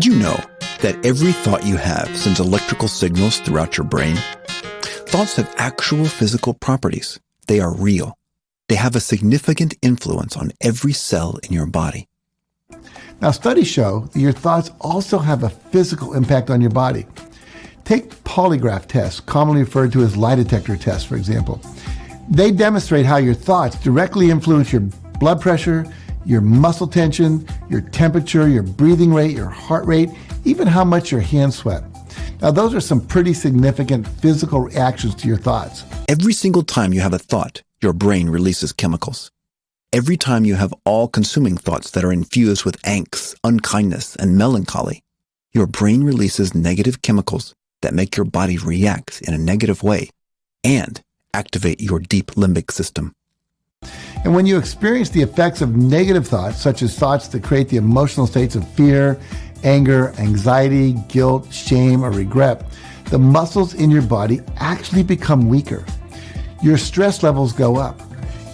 Did you know that every thought you have sends electrical signals throughout your brain? Thoughts have actual physical properties. They are real. They have a significant influence on every cell in your body. Now, studies show that your thoughts also have a physical impact on your body. Take polygraph tests, commonly referred to as lie detector tests, for example. They demonstrate how your thoughts directly influence your blood pressure, your muscle tension, your temperature, your breathing rate, your heart rate, even how much your hands sweat. Now, those are some pretty significant physical reactions to your thoughts. Every single time you have a thought, your brain releases chemicals. Every time you have all-consuming thoughts that are infused with angst, unkindness, and melancholy, your brain releases negative chemicals that make your body react in a negative way and activate your deep limbic system. And when you experience the effects of negative thoughts, such as thoughts that create the emotional states of fear, anger, anxiety, guilt, shame, or regret, the muscles in your body actually become weaker. Your stress levels go up.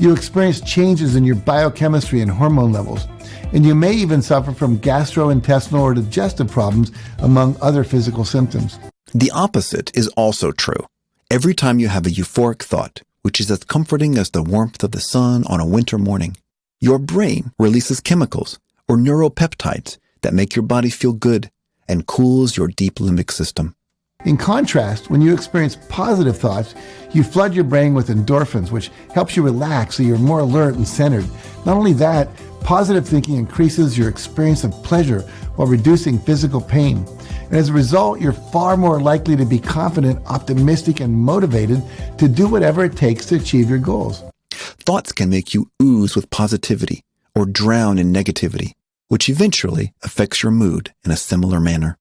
You experience changes in your biochemistry and hormone levels, and you may even suffer from gastrointestinal or digestive problems, among other physical symptoms. The opposite is also true. Every time you have a euphoric thought, which is as comforting as the warmth of the sun on a winter morning, your brain releases chemicals or neuropeptides that make your body feel good and cools your deep limbic system. In contrast, when you experience positive thoughts, you flood your brain with endorphins, which helps you relax so you're more alert and centered. Not only that, positive thinking increases your experience of pleasure while reducing physical pain. And as a result, you're far more likely to be confident, optimistic, and motivated to do whatever it takes to achieve your goals. Thoughts can make you ooze with positivity or drown in negativity, which eventually affects your mood in a similar manner.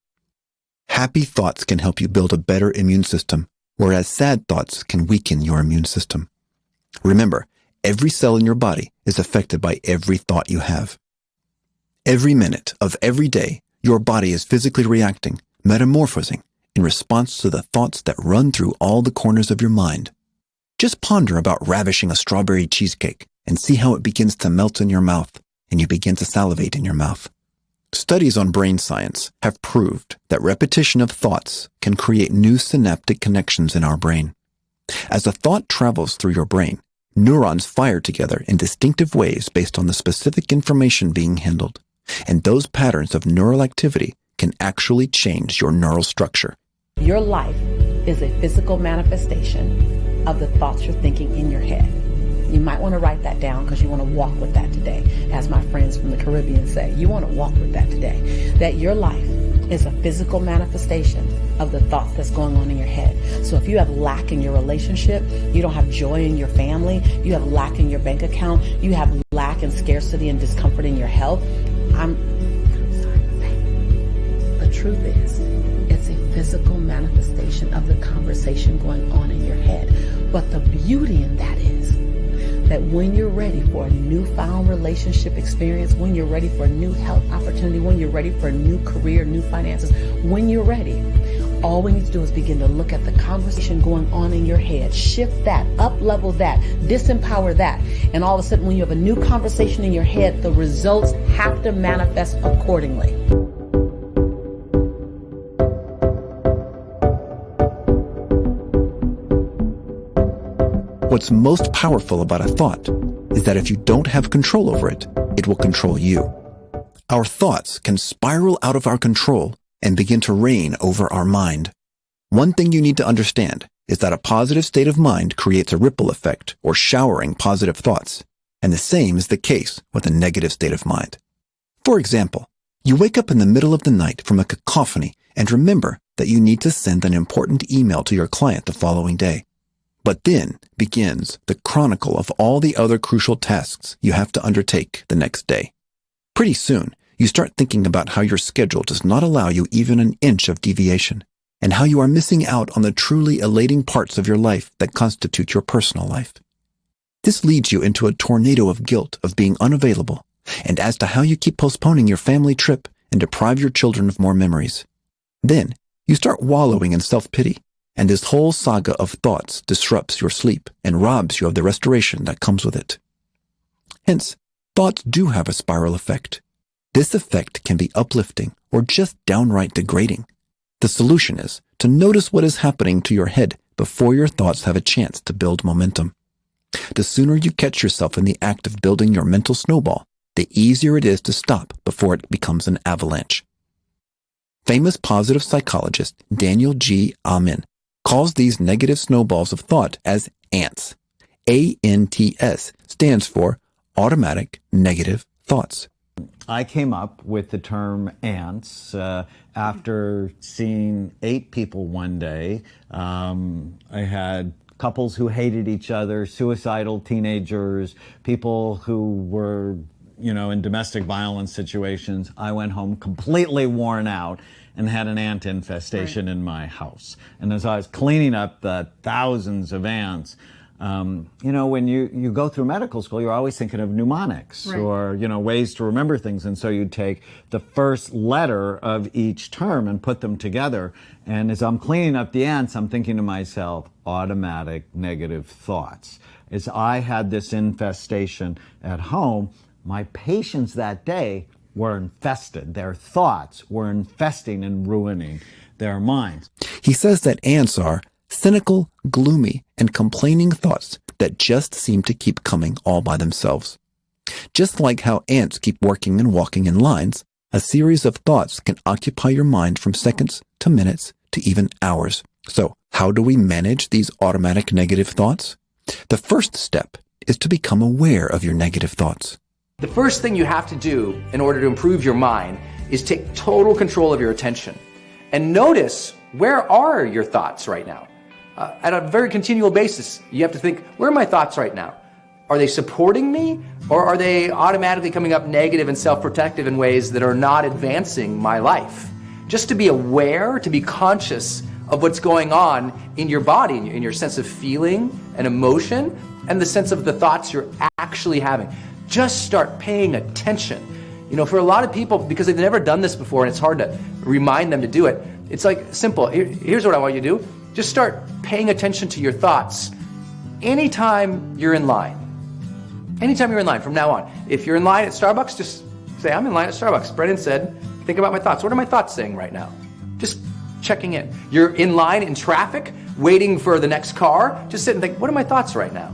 Happy thoughts can help you build a better immune system, whereas sad thoughts can weaken your immune system. Remember, every cell in your body is affected by every thought you have. Every minute of every day, your body is physically reacting, metamorphosing, in response to the thoughts that run through all the corners of your mind. Just ponder about ravishing a strawberry cheesecake and see how it begins to melt in your mouth, and you begin to salivate in your mouth. Studies on brain science have proved that repetition of thoughts can create new synaptic connections in our brain. As a thought travels through your brain, neurons fire together in distinctive ways based on the specific information being handled. And those patterns of neural activity can actually change your neural structure. Your life is a physical manifestation of the thoughts you're thinking in your head. You might want to write that down because you want to walk with that today. As my friends from the Caribbean say, you want to walk with that today. That your life is a physical manifestation of the thoughts that's going on in your head. So if you have lack in your relationship, you don't have joy in your family, you have lack in your bank account, you have lack and scarcity and discomfort in your health, I'm sorry. The truth is, it's a physical manifestation of the conversation going on in your head. But the beauty in that is that when you're ready for a newfound relationship experience, when you're ready for a new health opportunity, when you're ready for a new career, new finances, when you're ready, all we need to do is begin to look at the conversation going on in your head, shift that, up-level that, disempower that, and all of a sudden when you have a new conversation in your head, the results have to manifest accordingly. What's most powerful about a thought is that if you don't have control over it, it will control you. Our thoughts can spiral out of our control and begin to reign over our mind. One thing you need to understand is that a positive state of mind creates a ripple effect or showering positive thoughts, and the same is the case with a negative state of mind. For example, you wake up in the middle of the night from a cacophony and remember that you need to send an important email to your client the following day. But then begins the chronicle of all the other crucial tasks you have to undertake the next day. Pretty soon, you start thinking about how your schedule does not allow you even an inch of deviation, and how you are missing out on the truly elating parts of your life that constitute your personal life. This leads you into a tornado of guilt of being unavailable, and as to how you keep postponing your family trip and deprive your children of more memories. Then, you start wallowing in self-pity, and this whole saga of thoughts disrupts your sleep and robs you of the restoration that comes with it. Hence, thoughts do have a spiral effect. This effect can be uplifting or just downright degrading. The solution is to notice what is happening to your head before your thoughts have a chance to build momentum. The sooner you catch yourself in the act of building your mental snowball, the easier it is to stop before it becomes an avalanche. Famous positive psychologist Daniel G. Amen calls these negative snowballs of thought as ants. ANTS stands for automatic negative thoughts. I came up with the term ants after seeing 8 people one day. I had couples who hated each other, suicidal teenagers, people who were, in domestic violence situations. I went home completely worn out and had an ant infestation in my house. And as I was cleaning up the thousands of ants, when you go through medical school, you're always thinking of mnemonics or, ways to remember things. And so you take the first letter of each term and put them together. And as I'm cleaning up the ants, I'm thinking to myself, automatic negative thoughts. As I had this infestation at home, my patients that day were infested. Their thoughts were infesting and ruining their minds. He says that ants are cynical, gloomy, and complaining thoughts that just seem to keep coming all by themselves. Just like how ants keep working and walking in lines, a series of thoughts can occupy your mind from seconds to minutes to even hours. So, how do we manage these automatic negative thoughts? The first step is to become aware of your negative thoughts. The first thing you have to do in order to improve your mind is take total control of your attention and notice, where are your thoughts right now? At a very continual basis, you have to think, where are my thoughts right now? Are they supporting me, or are they automatically coming up negative and self-protective in ways that are not advancing my life? Just to be aware, to be conscious of what's going on in your body, in your sense of feeling and emotion, and the sense of the thoughts you're actually having. Just start paying attention. For a lot of people, because they've never done this before and it's hard to remind them to do it, it's like simple. Here's what I want you to do. Just start paying attention to your thoughts anytime you're in line. Anytime you're in line from now on. If you're in line at Starbucks, just say, I'm in line at Starbucks. Brendan said, think about my thoughts. What are my thoughts saying right now? Just checking in. You're in line in traffic, waiting for the next car. Just sit and think, what are my thoughts right now?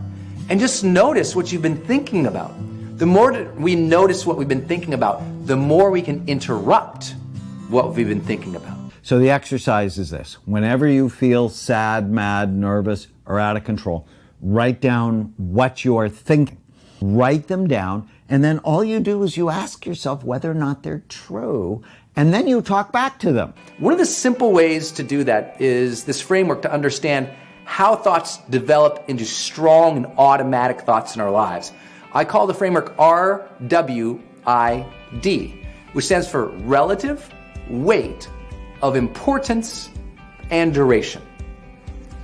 And just notice what you've been thinking about. The more we notice what we've been thinking about, the more we can interrupt what we've been thinking about. So the exercise is this. Whenever you feel sad, mad, nervous, or out of control, write down what you're thinking. Write them down, and then all you do is you ask yourself whether or not they're true, and then you talk back to them. One of the simple ways to do that is this framework to understand how thoughts develop into strong and automatic thoughts in our lives. I call the framework RWID, which stands for relative weight of importance and duration.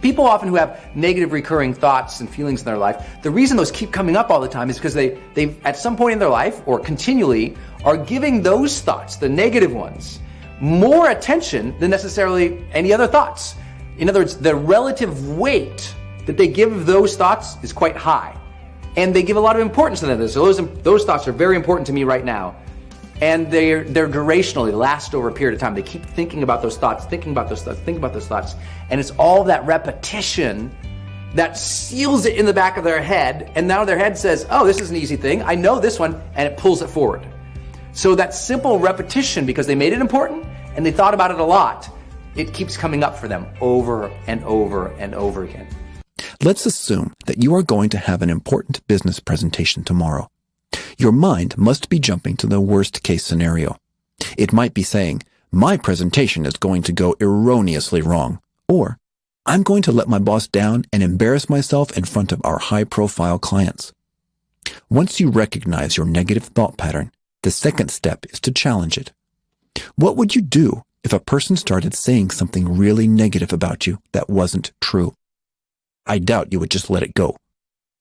People often who have negative recurring thoughts and feelings in their life, the reason those keep coming up all the time is because they've at some point in their life or continually are giving those thoughts, the negative ones, more attention than necessarily any other thoughts. In other words, the relative weight that they give those thoughts is quite high. And they give a lot of importance to them. So those thoughts are very important to me right now. And they're durational, they last over a period of time. They keep thinking about those thoughts, thinking about those thoughts, thinking about those thoughts. And it's all that repetition that seals it in the back of their head. And now their head says, oh, this is an easy thing. I know this one, and it pulls it forward. So that simple repetition, because they made it important and they thought about it a lot, it keeps coming up for them over and over and over again. Let's assume that you are going to have an important business presentation tomorrow. Your mind must be jumping to the worst case scenario. It might be saying, my presentation is going to go erroneously wrong, or I'm going to let my boss down and embarrass myself in front of our high-profile clients. Once you recognize your negative thought pattern, the second step is to challenge it. What would you do if a person started saying something really negative about you that wasn't true? I doubt you would just let it go.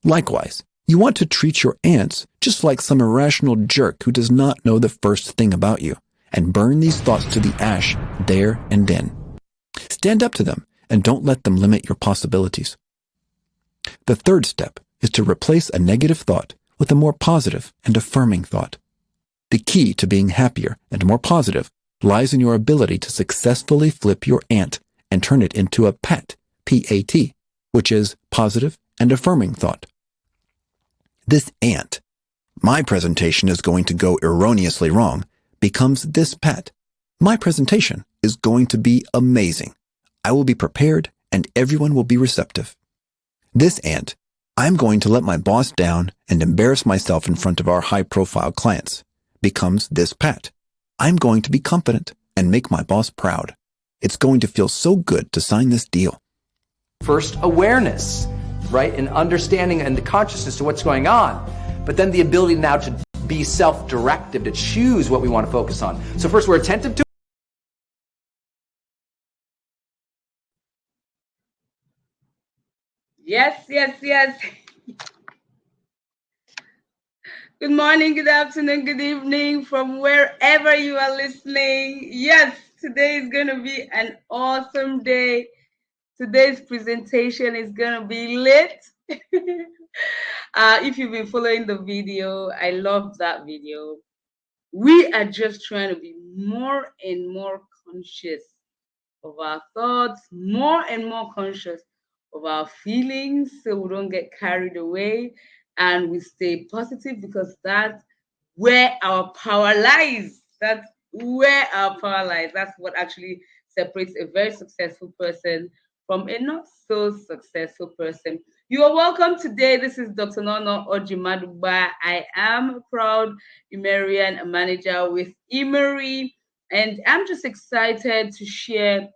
Likewise, you want to treat your ants just like some irrational jerk who does not know the first thing about you, and burn these thoughts to the ash there and then. Stand up to them and don't let them limit your possibilities. The third step is to replace a negative thought with a more positive and affirming thought. The key to being happier and more positive lies in your ability to successfully flip your ant and turn it into a PAT, P-A-T, which is positive and affirming thought. This ant, my presentation is going to go erroneously wrong, becomes this PAT. My presentation is going to be amazing. I will be prepared and everyone will be receptive. This ant, I'm going to let my boss down and embarrass myself in front of our high-profile clients, becomes this PAT. I'm going to be confident and make my boss proud. It's going to feel so good to sign this deal. First, awareness, right? And understanding and the consciousness to what's going on. But then the ability now to be self-directive, to choose what we want to focus on. So first, we're attentive to. Yes, yes, yes. Good morning, good afternoon, good evening from wherever you are listening. Yes, today is going to be an awesome day. Today's presentation is going to be lit. If you've been following the video, I love that video. We are just trying to be more and more conscious of our thoughts, more and more conscious of our feelings so we don't get carried away and we stay positive, because that's where our power lies. That's where our power lies. That's what actually separates a very successful person from a not so successful person. You are welcome today. This is Dr. Nono Orji-Madugba. I am a proud Immerian manager with Immeri, and I'm just excited to share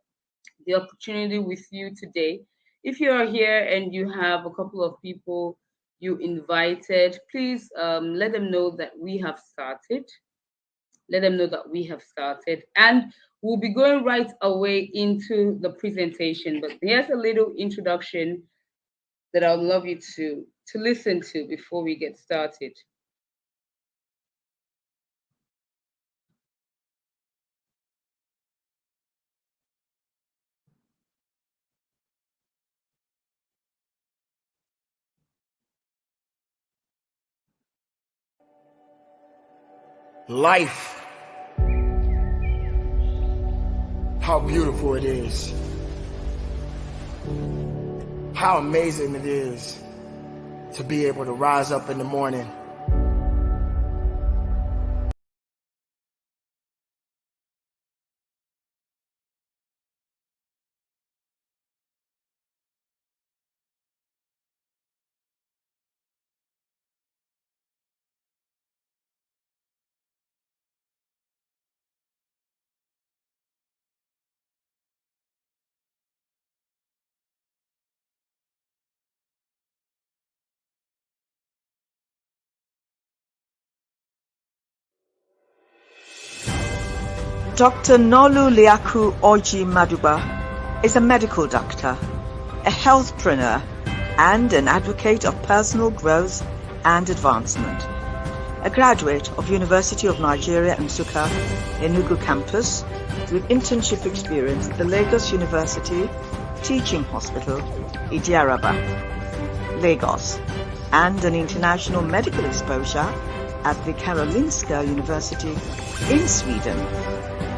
the opportunity with you today. If you are here and you have a couple of people you invited, please let them know that we have started. Let them know that we have started. And we'll be going right away into the presentation. But here's a little introduction that I'd love you to listen to before we get started. Life. How beautiful it is. How amazing it is to be able to rise up in the morning Dr. Nono Orji-Madugba is a medical doctor, a healthpreneur, and an advocate of personal growth and advancement. A graduate of University of Nigeria Nsukka, Enugu campus, with internship experience at the Lagos University Teaching Hospital, Idiaraba, Lagos, and an international medical exposure at the Karolinska University in Sweden.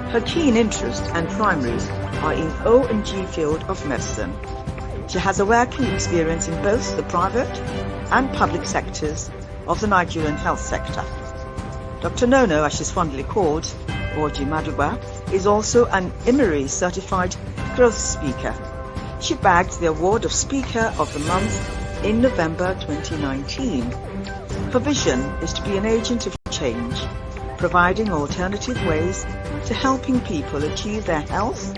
Her keen interest and primaries are in O&G field of medicine. She has a working experience in both the private and public sectors of the Nigerian health sector. Dr. Nono, as she's fondly called, Orji-Madugba, is also an Immeri certified growth speaker. She bagged the award of Speaker of the Month in November 2019. Her vision is to be an agent of change, providing alternative ways to helping people achieve their health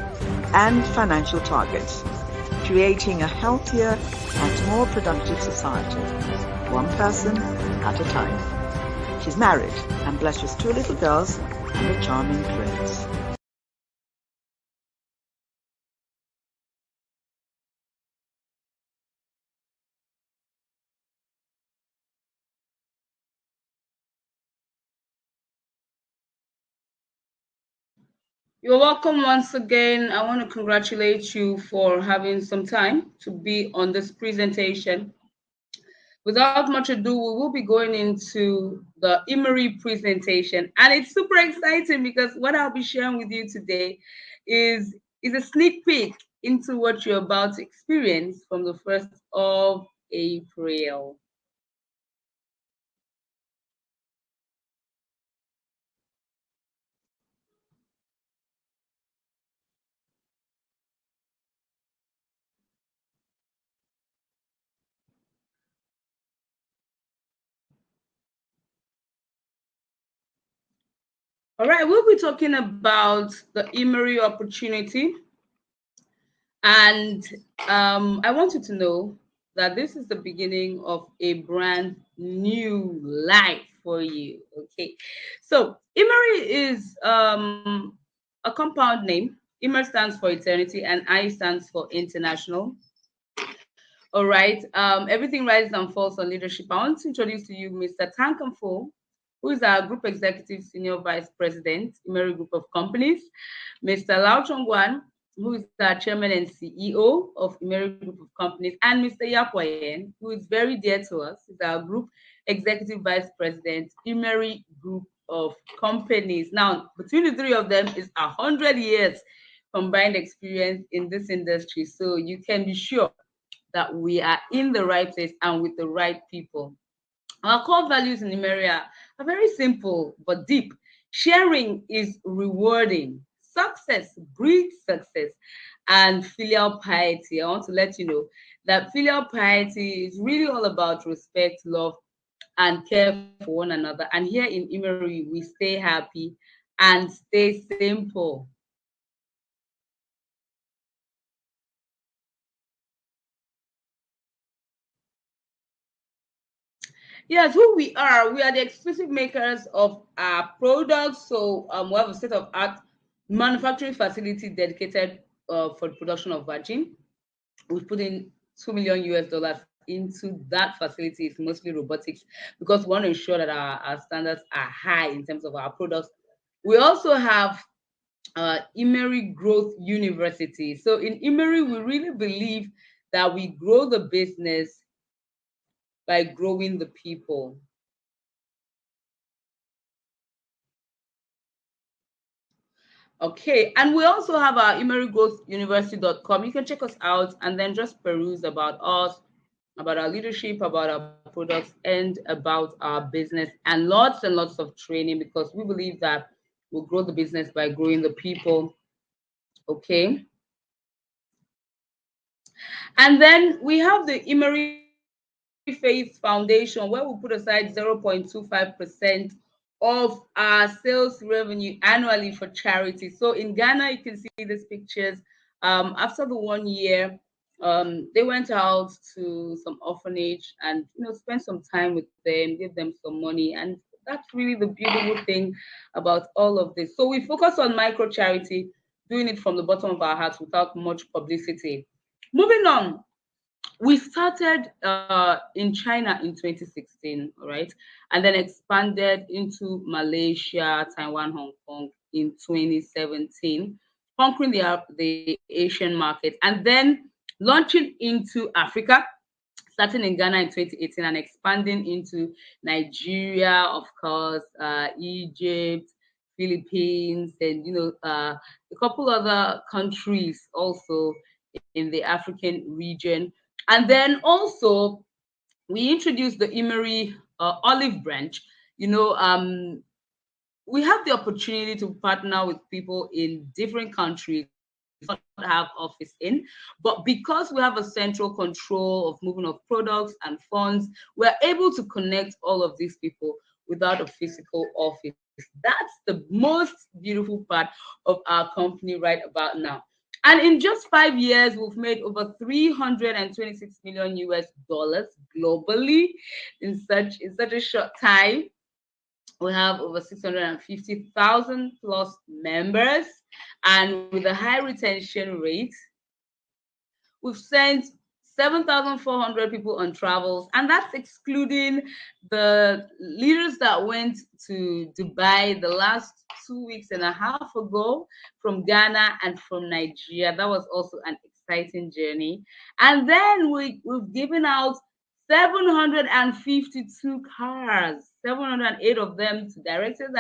and financial targets, creating a healthier and more productive society, one person at a time. She's married and blessed with 2 little girls and a charming prince. You're welcome once again. I want to congratulate you for having some time to be on this presentation. without much ado, we will be going into the Immeri presentation. And it's super exciting because what I'll be sharing with you today is a sneak peek into what you're about to experience from the 1st of April. All right, we'll be talking about the Immeri opportunity. And I want you to know that this is the beginning of a brand new life for you. Okay, so Immeri is a compound name. Immer stands for eternity, and I stands for international. All right, everything rises and falls on leadership. I want to introduce to you Mr. Tankamfo, who is our Group Executive Senior Vice President, Immeri Group of Companies. Mr. Lau Chongwan, who is our Chairman and CEO of Immeri Group of Companies, and Mr. Yapwayen, who is very dear to us, is our Group Executive Vice President, Immeri Group of Companies. Now, between the three of them is 100 years combined experience in this industry, so you can be sure that we are in the right place and with the right people. Our core values in Immeri are very simple but deep. Sharing is rewarding. Success breeds success. And filial piety. I want to let you know that filial piety is really all about respect, love, and care for one another. And here in Immeri, we stay happy and stay simple. Yes, who we are the exclusive makers of our products. So we have a state-of-art manufacturing facility dedicated for the production of virgin. We've put in $2 million US into that facility. It's mostly robotics because we want to ensure that our standards are high in terms of our products. We also have Immeri Growth University. So in Immeri, we really believe that we grow the business by growing the people. Okay, and we also have our immerigrowthuniversity.com. You can check us out and then just peruse about us, about our leadership, about our products, and about our business, and lots of training, because we believe that we'll grow the business by growing the people. Okay. And then we have the Immeri Faith Foundation, where we put aside 0.25% of our sales revenue annually for charity. So in Ghana, you can see these pictures. After the 1 year, they went out to some orphanage and spent some time with them, give them some money, and that's really the beautiful thing about all of this. So we focus on micro charity, doing it from the bottom of our hearts without much publicity. Moving on, we started in China in 2016, right? And then expanded into Malaysia, Taiwan, Hong Kong in 2017, conquering the Asian market, and then launching into Africa, starting in Ghana in 2018 and expanding into Nigeria, of course, Egypt, Philippines, and a couple other countries also in the African region. And then also we introduced the Immeri olive branch. We have the opportunity to partner with people in different countries not have office in, but because we have a central control of movement of products and funds, we're able to connect all of these people without a physical office. That's the most beautiful part of our company right about now. And in just 5 years, we've made over 326 million US dollars globally in such a short time. We have over 650,000 plus members, and with a high retention rate, we've sent 7,400 people on travels, and that's excluding the leaders that went to Dubai the last 2 weeks and a half ago from Ghana and from Nigeria. That was also an exciting journey. And then we've given out 752 cars, 708 of them to directors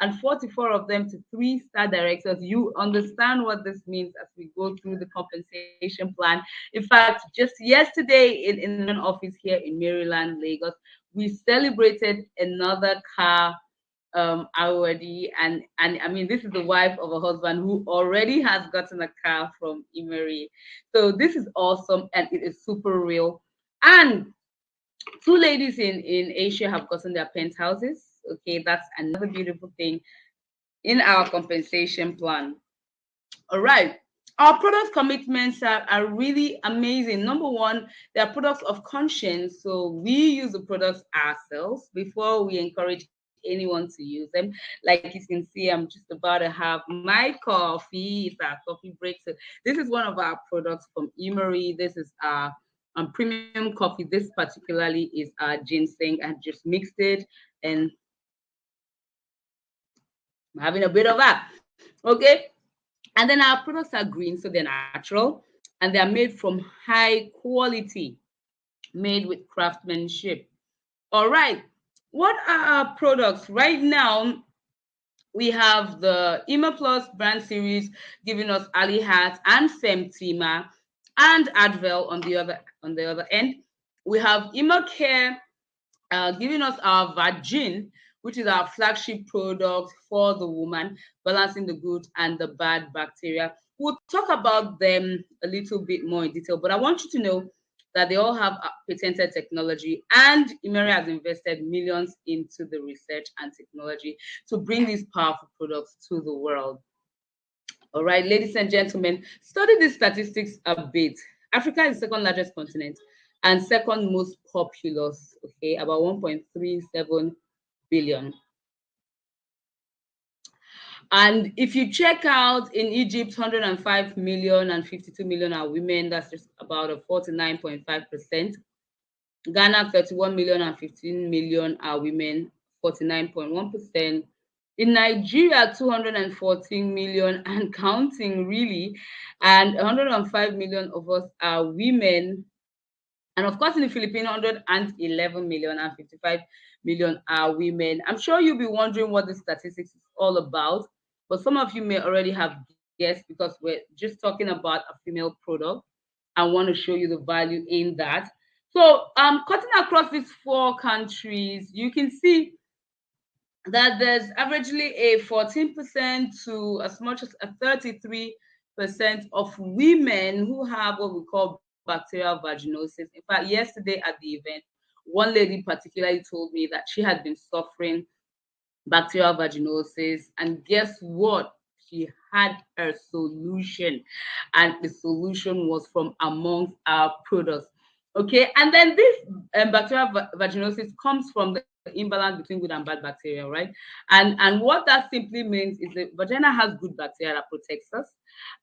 and 44 of them to 3-star directors. You understand what this means as we go through the compensation plan. In fact, just yesterday in an office here in Maryland, Lagos, we celebrated another car already, and I mean, this is the wife of a husband who already has gotten a car from Immeri. So this is awesome, and it is super real. And 2 ladies in Asia have gotten their penthouses. Okay, that's another beautiful thing in our compensation plan. All right. Our product commitments are really amazing. Number one, they are products of conscience. So we use the products ourselves before we encourage anyone to use them. Like you can see, I'm just about to have my coffee. It's our coffee break. So this is one of our products from Immeri. This is our premium coffee. This particularly is our ginseng. I just mixed it and I'm having a bit of that. Okay. And then our products are green, so they're natural, and they're made from high quality, made with craftsmanship. All right. What are our products? Right now, we have the Ima Plus brand series giving us Ali Hat and Femtima and Advel on the other end. We have Ima Care giving us our Virgin, which is our flagship product for the woman, balancing the good and the bad bacteria. We'll talk about them a little bit more in detail, but I want you to know that they all have patented technology, and Immeri has invested millions into the research and technology to bring these powerful products to the world. All right, ladies and gentlemen, study these statistics a bit. Africa is the second largest continent and second most populous, okay, about 1.37 billion. And if you check out in Egypt, 105 million and 52 million are women. That's just about a 49.5%. Ghana, 31 million and 15 million are women, 49.1%. In Nigeria, 214 million and counting, really, and 105 million of us are women. And of course, in the Philippines, 111 million and 55 million are women. I'm sure you'll be wondering what the statistics is all about, but some of you may already have guessed because we're just talking about a female product. I want to show you the value in that. So, cutting across these 4 countries, you can see that there's averagely a 14% to as much as a 33% of women who have what we call bacterial vaginosis. In fact, yesterday at the event, one lady particularly told me that she had been suffering bacterial vaginosis, and guess what? She had her solution, and the solution was from amongst our products. Okay, and then this bacterial vaginosis comes from the imbalance between good and bad bacteria, right? And what that simply means is the vagina has good bacteria that protects us,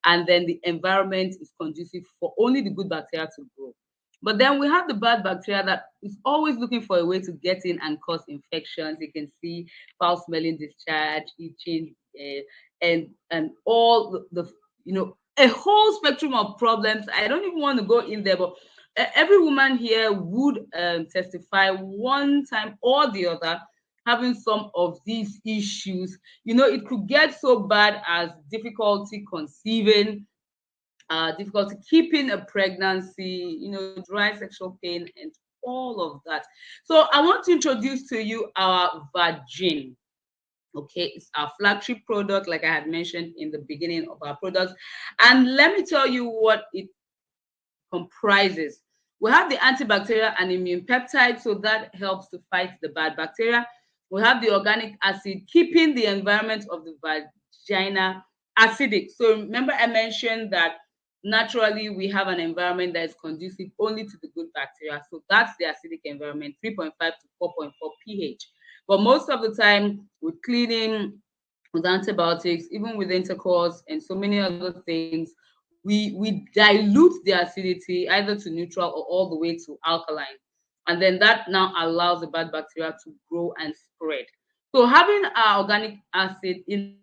and then the environment is conducive for only the good bacteria to grow. But then we have the bad bacteria that is always looking for a way to get in and cause infections. You can see foul-smelling discharge, itching, and all the a whole spectrum of problems. I don't even want to go in there, but every woman here would testify one time or the other having some of these issues. It could get so bad as difficulty conceiving, difficulty keeping a pregnancy, dry sexual pain, and all of that. So I want to introduce to you our Virgin. Okay, it's our flagship product, like I had mentioned in the beginning of our products. And let me tell you what it comprises. We have the antibacterial and immune peptide, so that helps to fight the bad bacteria. We have the organic acid, keeping the environment of the vagina acidic. So remember I mentioned that naturally we have an environment that is conducive only to the good bacteria. So that's the acidic environment, 3.5 to 4.4 pH. But most of the time with cleaning, with antibiotics, even with intercourse and so many other things, we dilute the acidity either to neutral or all the way to alkaline. And then that now allows the bad bacteria to grow and spread. So having our organic acid in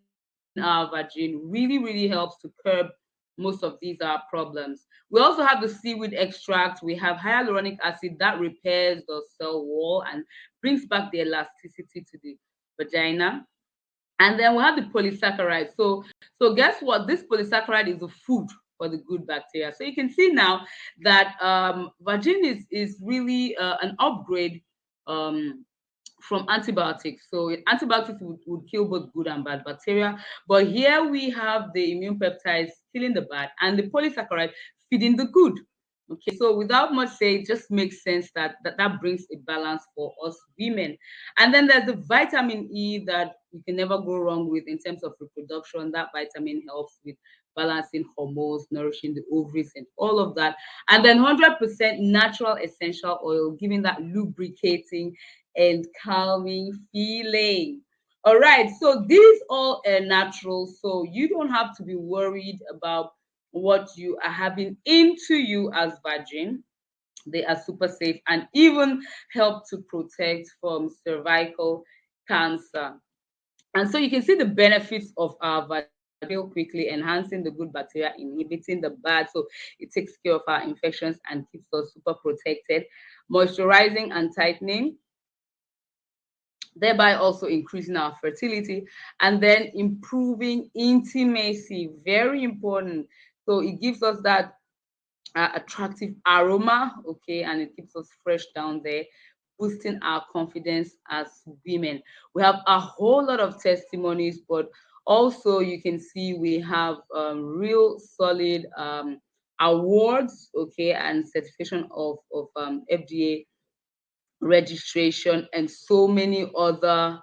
our vagina really, really helps to curb most of these are problems. We also have the seaweed extract. We have hyaluronic acid that repairs the cell wall and brings back the elasticity to the vagina. And then we have the polysaccharide. So guess what? This polysaccharide is the food for the good bacteria. So you can see now that vagin is really an upgrade from antibiotics. So antibiotics would kill both good and bad bacteria. But here we have the immune peptides killing the bad and the polysaccharide feeding the good. Okay, so without much say, it just makes sense that brings a balance for us women. And then there's the vitamin E that you can never go wrong with in terms of reproduction. That vitamin helps with balancing hormones, nourishing the ovaries, and all of that. And then 100% natural essential oil, giving that lubricating and calming feeling. All right, so these all are natural, so you don't have to be worried about what you are having into you as virgin. They are super safe and even help to protect from cervical cancer. And so you can see the benefits of our vagin quickly, enhancing the good bacteria, inhibiting the bad. So it takes care of our infections and keeps us super protected, moisturizing and tightening, thereby also increasing our fertility, and then improving intimacy. Very important. So it gives us that attractive aroma, okay, and it keeps us fresh down there, boosting our confidence as women. We have a whole lot of testimonies, but also you can see we have real solid awards, okay, and certification of FDA registration and so many other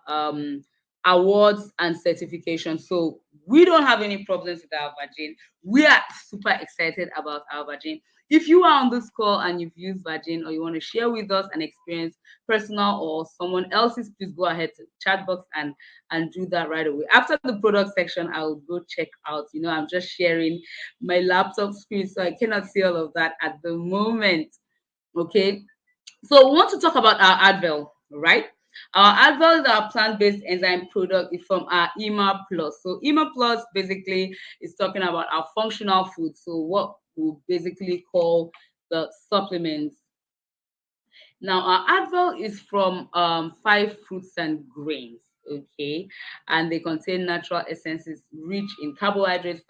awards and certifications. So we don't have any problems with our vagin. We are super excited about our vagin. If you are on this call and you've used vagin or you want to share with us an experience, personal or someone else's, please go ahead to the chat box and do that right away. After the product section, I'll go check out. You know, I'm just sharing my laptop screen, so I cannot see all of that at the moment. Okay, so we want to talk about our Advil, right? Our Advil is our plant-based enzyme product. It's from our Immeri Plus. So Immeri Plus basically is talking about our functional food. So what we basically call the supplements. Now our Advil is from 5 fruits and grains, okay, and they contain natural essences rich in carbohydrates,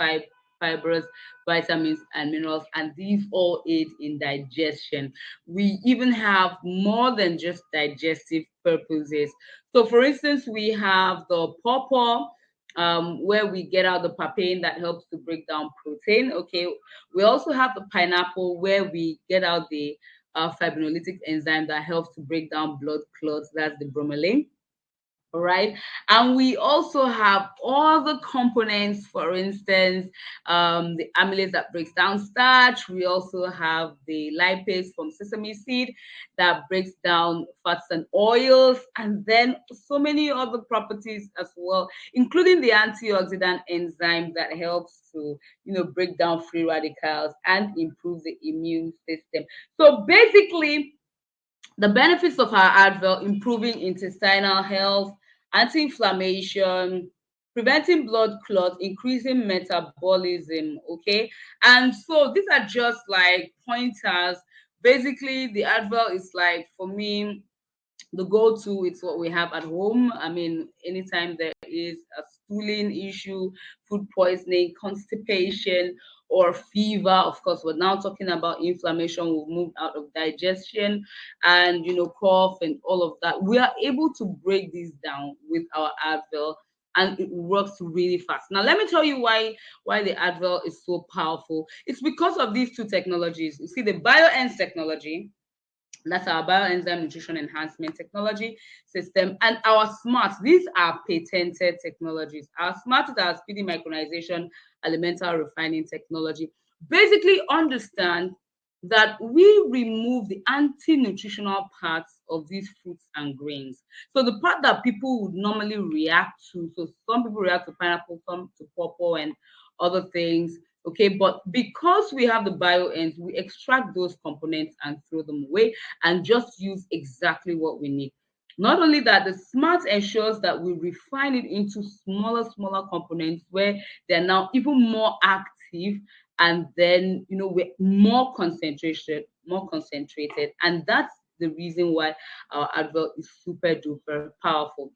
fibers, vitamins, and minerals, and these all aid in digestion. We even have more than just digestive purposes. So, for instance, we have the pawpaw. Where we get out the papain that helps to break down protein. Okay, we also have the pineapple where we get out the fibrinolytic enzyme that helps to break down blood clots. That's the bromelain. All right, and we also have all the components, for instance, the amylase that breaks down starch. We also have the lipase from sesame seed that breaks down fats and oils, and then so many other properties as well, including the antioxidant enzyme that helps to, you know, break down free radicals and improve the immune system. So basically, the benefits of our Advil: improving intestinal health, anti-inflammation, preventing blood clots, increasing metabolism, okay? And so these are just like pointers. Basically, the Advil is like, for me, the go-to. It's what we have at home. I mean, anytime there is a stooling issue, food poisoning, constipation, or fever, of course, we're now talking about inflammation. We've moved out of digestion and, you know, cough and all of that. We are able to break these down with our Advil, and it works really fast. Now, let me tell you why the Advil is so powerful. It's because of these two technologies. You see, the BioEnz technology, that's our bioenzyme nutrition enhancement technology system, and our SMART. These are patented technologies. Our SMART is our speedy micronization elemental refining technology. Basically, understand that we remove the anti-nutritional parts of these fruits and grains. So the part that people would normally react to, so some people react to pineapple, some to pawpaw and other things. Okay, but because we have the BioEnz, we extract those components and throw them away and just use exactly what we need. Not only that, the SMART ensures that we refine it into smaller components where they're now even more active and then we're more concentrated, and that's the reason why our advert is super duper powerful.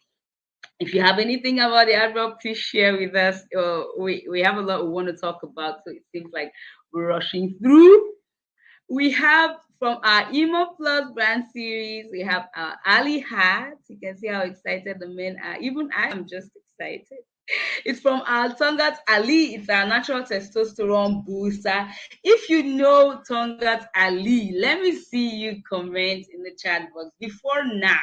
If you have anything about the advert, please share with us. We have a lot we want to talk about, so it seems like we're rushing through. We have from our Emo Plus brand series, we have our Ali hats. You can see how excited the men are. Even I am just excited. It's from our Tongat Ali. It's our natural testosterone booster. If you know Tongat Ali, let me see you comment in the chat box before now.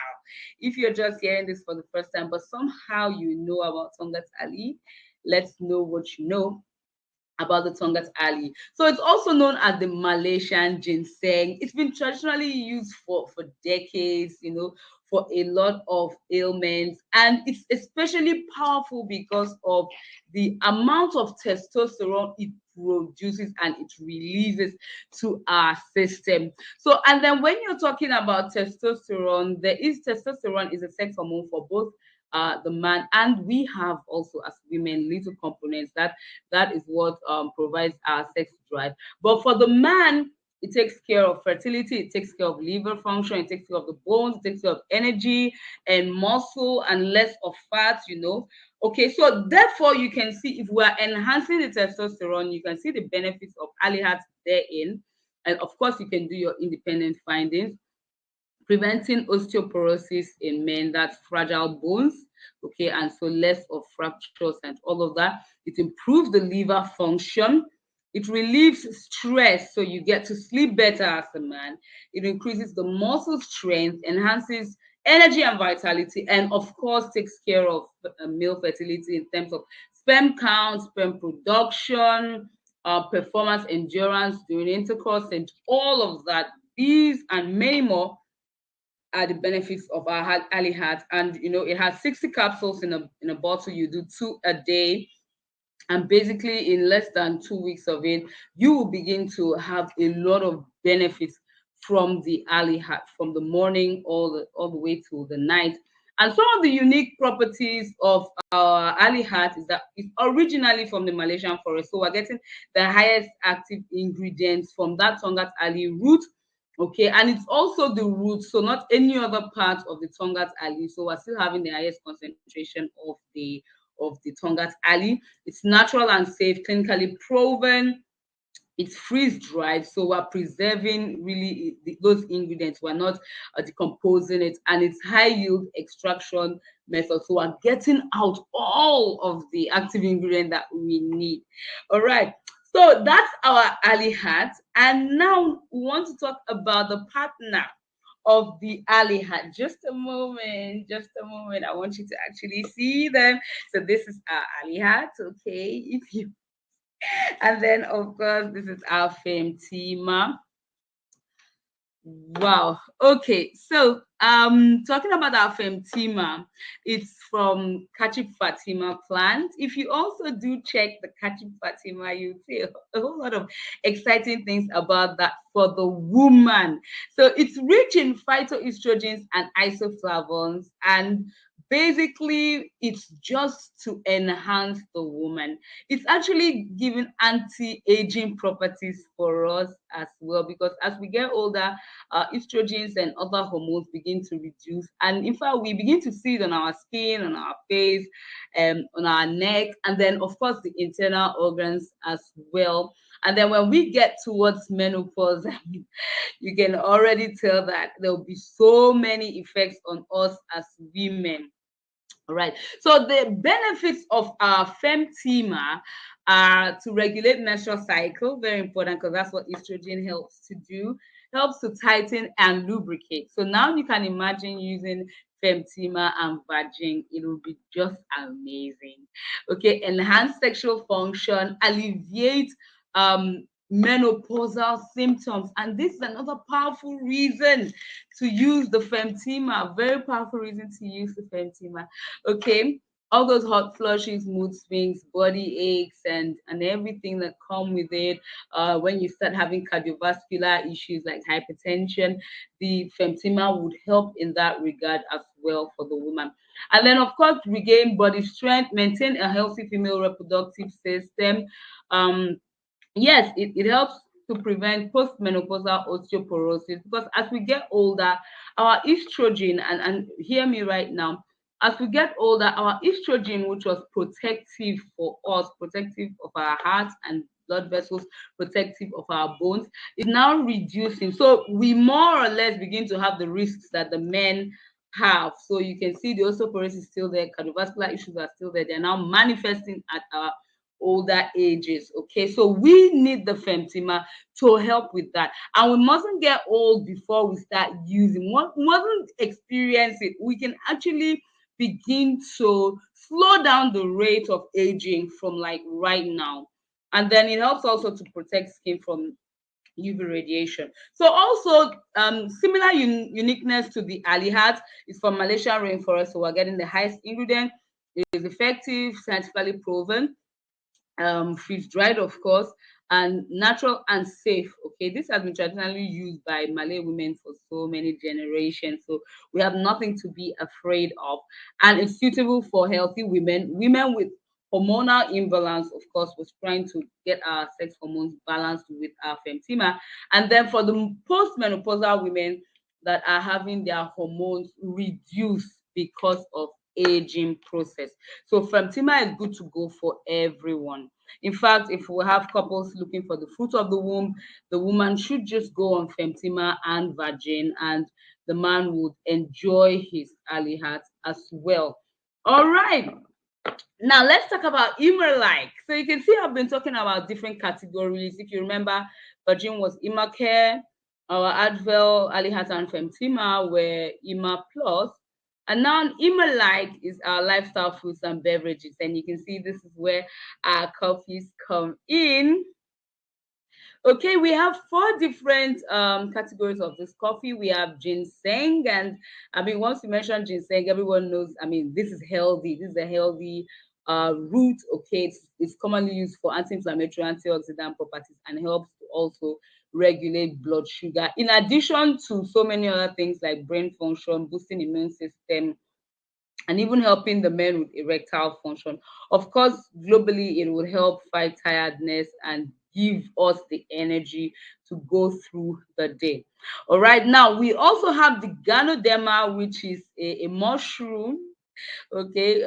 If you're just hearing this for the first time, but somehow you know about Tongat Ali, let's know what you know about the Tongat Ali. So it's also known as the Malaysian ginseng. It's been traditionally used for decades, for a lot of ailments. And it's especially powerful because of the amount of testosterone it produces and it releases to our system. So, and then when you're talking about testosterone, testosterone is a sex hormone for both the man, and we have also as women little components that is what provides our sex drive. But for the man, it takes care of fertility, it takes care of liver function, it takes care of the bones, it takes care of energy and muscle and less of fat, Okay, so therefore you can see if we are enhancing the testosterone, you can see the benefits of Alihat therein. And of course, you can do your independent findings. Preventing osteoporosis in men, that's fragile bones, okay, and so less of fractures and all of that. It improves the liver function. It relieves stress, so you get to sleep better as a man. It increases the muscle strength, enhances energy and vitality, and of course takes care of male fertility in terms of sperm count, sperm production, performance, endurance during intercourse, and all of that. These and many more are the benefits of our Ali hat. And it has 60 capsules in a bottle. You do 2 a day, and basically in less than 2 weeks of it, you will begin to have a lot of benefits from the Ali hat, from the morning all the way to the night. And some of the unique properties of our Ali hat is that it's originally from the Malaysian forest, so we're getting the highest active ingredients from that Tongat Ali root. Okay, and it's also the root, so not any other part of the Tongat Ali. So we're still having the highest concentration of the Tongat Ali. It's natural and safe, clinically proven. It's freeze dried, so we're preserving really those ingredients. We're not decomposing it, and it's high yield extraction method. So we're getting out all of the active ingredient that we need. All right. So that's our Ali hat. And now we want to talk about the partner of the Ali hat. Just a moment. I want you to actually see them. So this is our Ali hat. Okay. And then of course this is our Femtima. Wow. Okay. So talking about our Femtima, it's from Kachip Fatima plant. If you also do check the Kachip Fatima, you see a whole lot of exciting things about that for the woman. So it's rich in phytoestrogens and isoflavones, and basically it's just to enhance the woman. It's actually giving anti-aging properties for us as well, because as we get older, estrogens and other hormones begin to reduce, and in fact we begin to see it on our skin, on our face, on our neck, and then of course the internal organs as well. And then when we get towards menopause, you can already tell that there will be so many effects on us as women. All right. So the benefits of our Femtima are to regulate menstrual cycle, very important because that's what estrogen helps to do, helps to tighten and lubricate. So now you can imagine using Femtima and Virgin. It will be just amazing. Okay. Enhance sexual function, alleviate menopausal symptoms, and this is another powerful reason to use the Femtima. Very powerful reason to use the Femtima. Okay, all those hot flushes, mood swings, body aches, and everything that come with it. When you start having cardiovascular issues like hypertension, the Femtima would help in that regard as well for the woman. And then of course regain body strength, maintain a healthy female reproductive system. Yes, it helps to prevent postmenopausal osteoporosis, because as we get older, our estrogen, and hear me right now, as we get older, our estrogen, which was protective for us, protective of our hearts and blood vessels, protective of our bones, is now reducing. So we more or less begin to have the risks that the men have. So you can see the osteoporosis is still there, cardiovascular issues are still there. They're now manifesting at our older ages. Okay, so we need the femtima to help with that, and we mustn't get old before we start using. We mustn't experience it. We can actually begin to slow down the rate of aging from like right now, and then it helps also to protect skin from UV radiation. So also similar uniqueness to the alihat is from Malaysian rainforest. So we're getting the highest ingredient. It is effective, scientifically proven, freeze dried, of course, and natural and safe. Okay, this has been traditionally used by Malay women for so many generations, so we have nothing to be afraid of, and it's suitable for healthy women with hormonal imbalance. Of course, we're trying to get our sex hormones balanced with our femtima, and then for the postmenopausal women that are having their hormones reduced because of aging process. So femtima is good to go for everyone. In fact, if we have couples looking for the fruit of the womb, the woman should just go on femtima and virgin, and the man would enjoy his alihat as well. All right. Now let's talk about Immeri. So you can see I've been talking about different categories. If you remember, virgin was Imacare, our Advel, Alihat, and Femtima were Ima Plus. And now Immeri is our lifestyle foods and beverages. And you can see this is where our coffees come in. Okay, we have four different categories of this coffee. We have ginseng, and I mean, once you mention ginseng, everyone knows. I mean, this is healthy. This is a healthy root. Okay, it's commonly used for anti-inflammatory, antioxidant properties, and helps to also regulate blood sugar. In addition to so many other things like brain function, boosting immune system, and even helping the men with erectile function. Of course, globally, it will help fight tiredness and give us the energy to go through the day. All right, now we also have the Ganoderma, which is a mushroom, okay,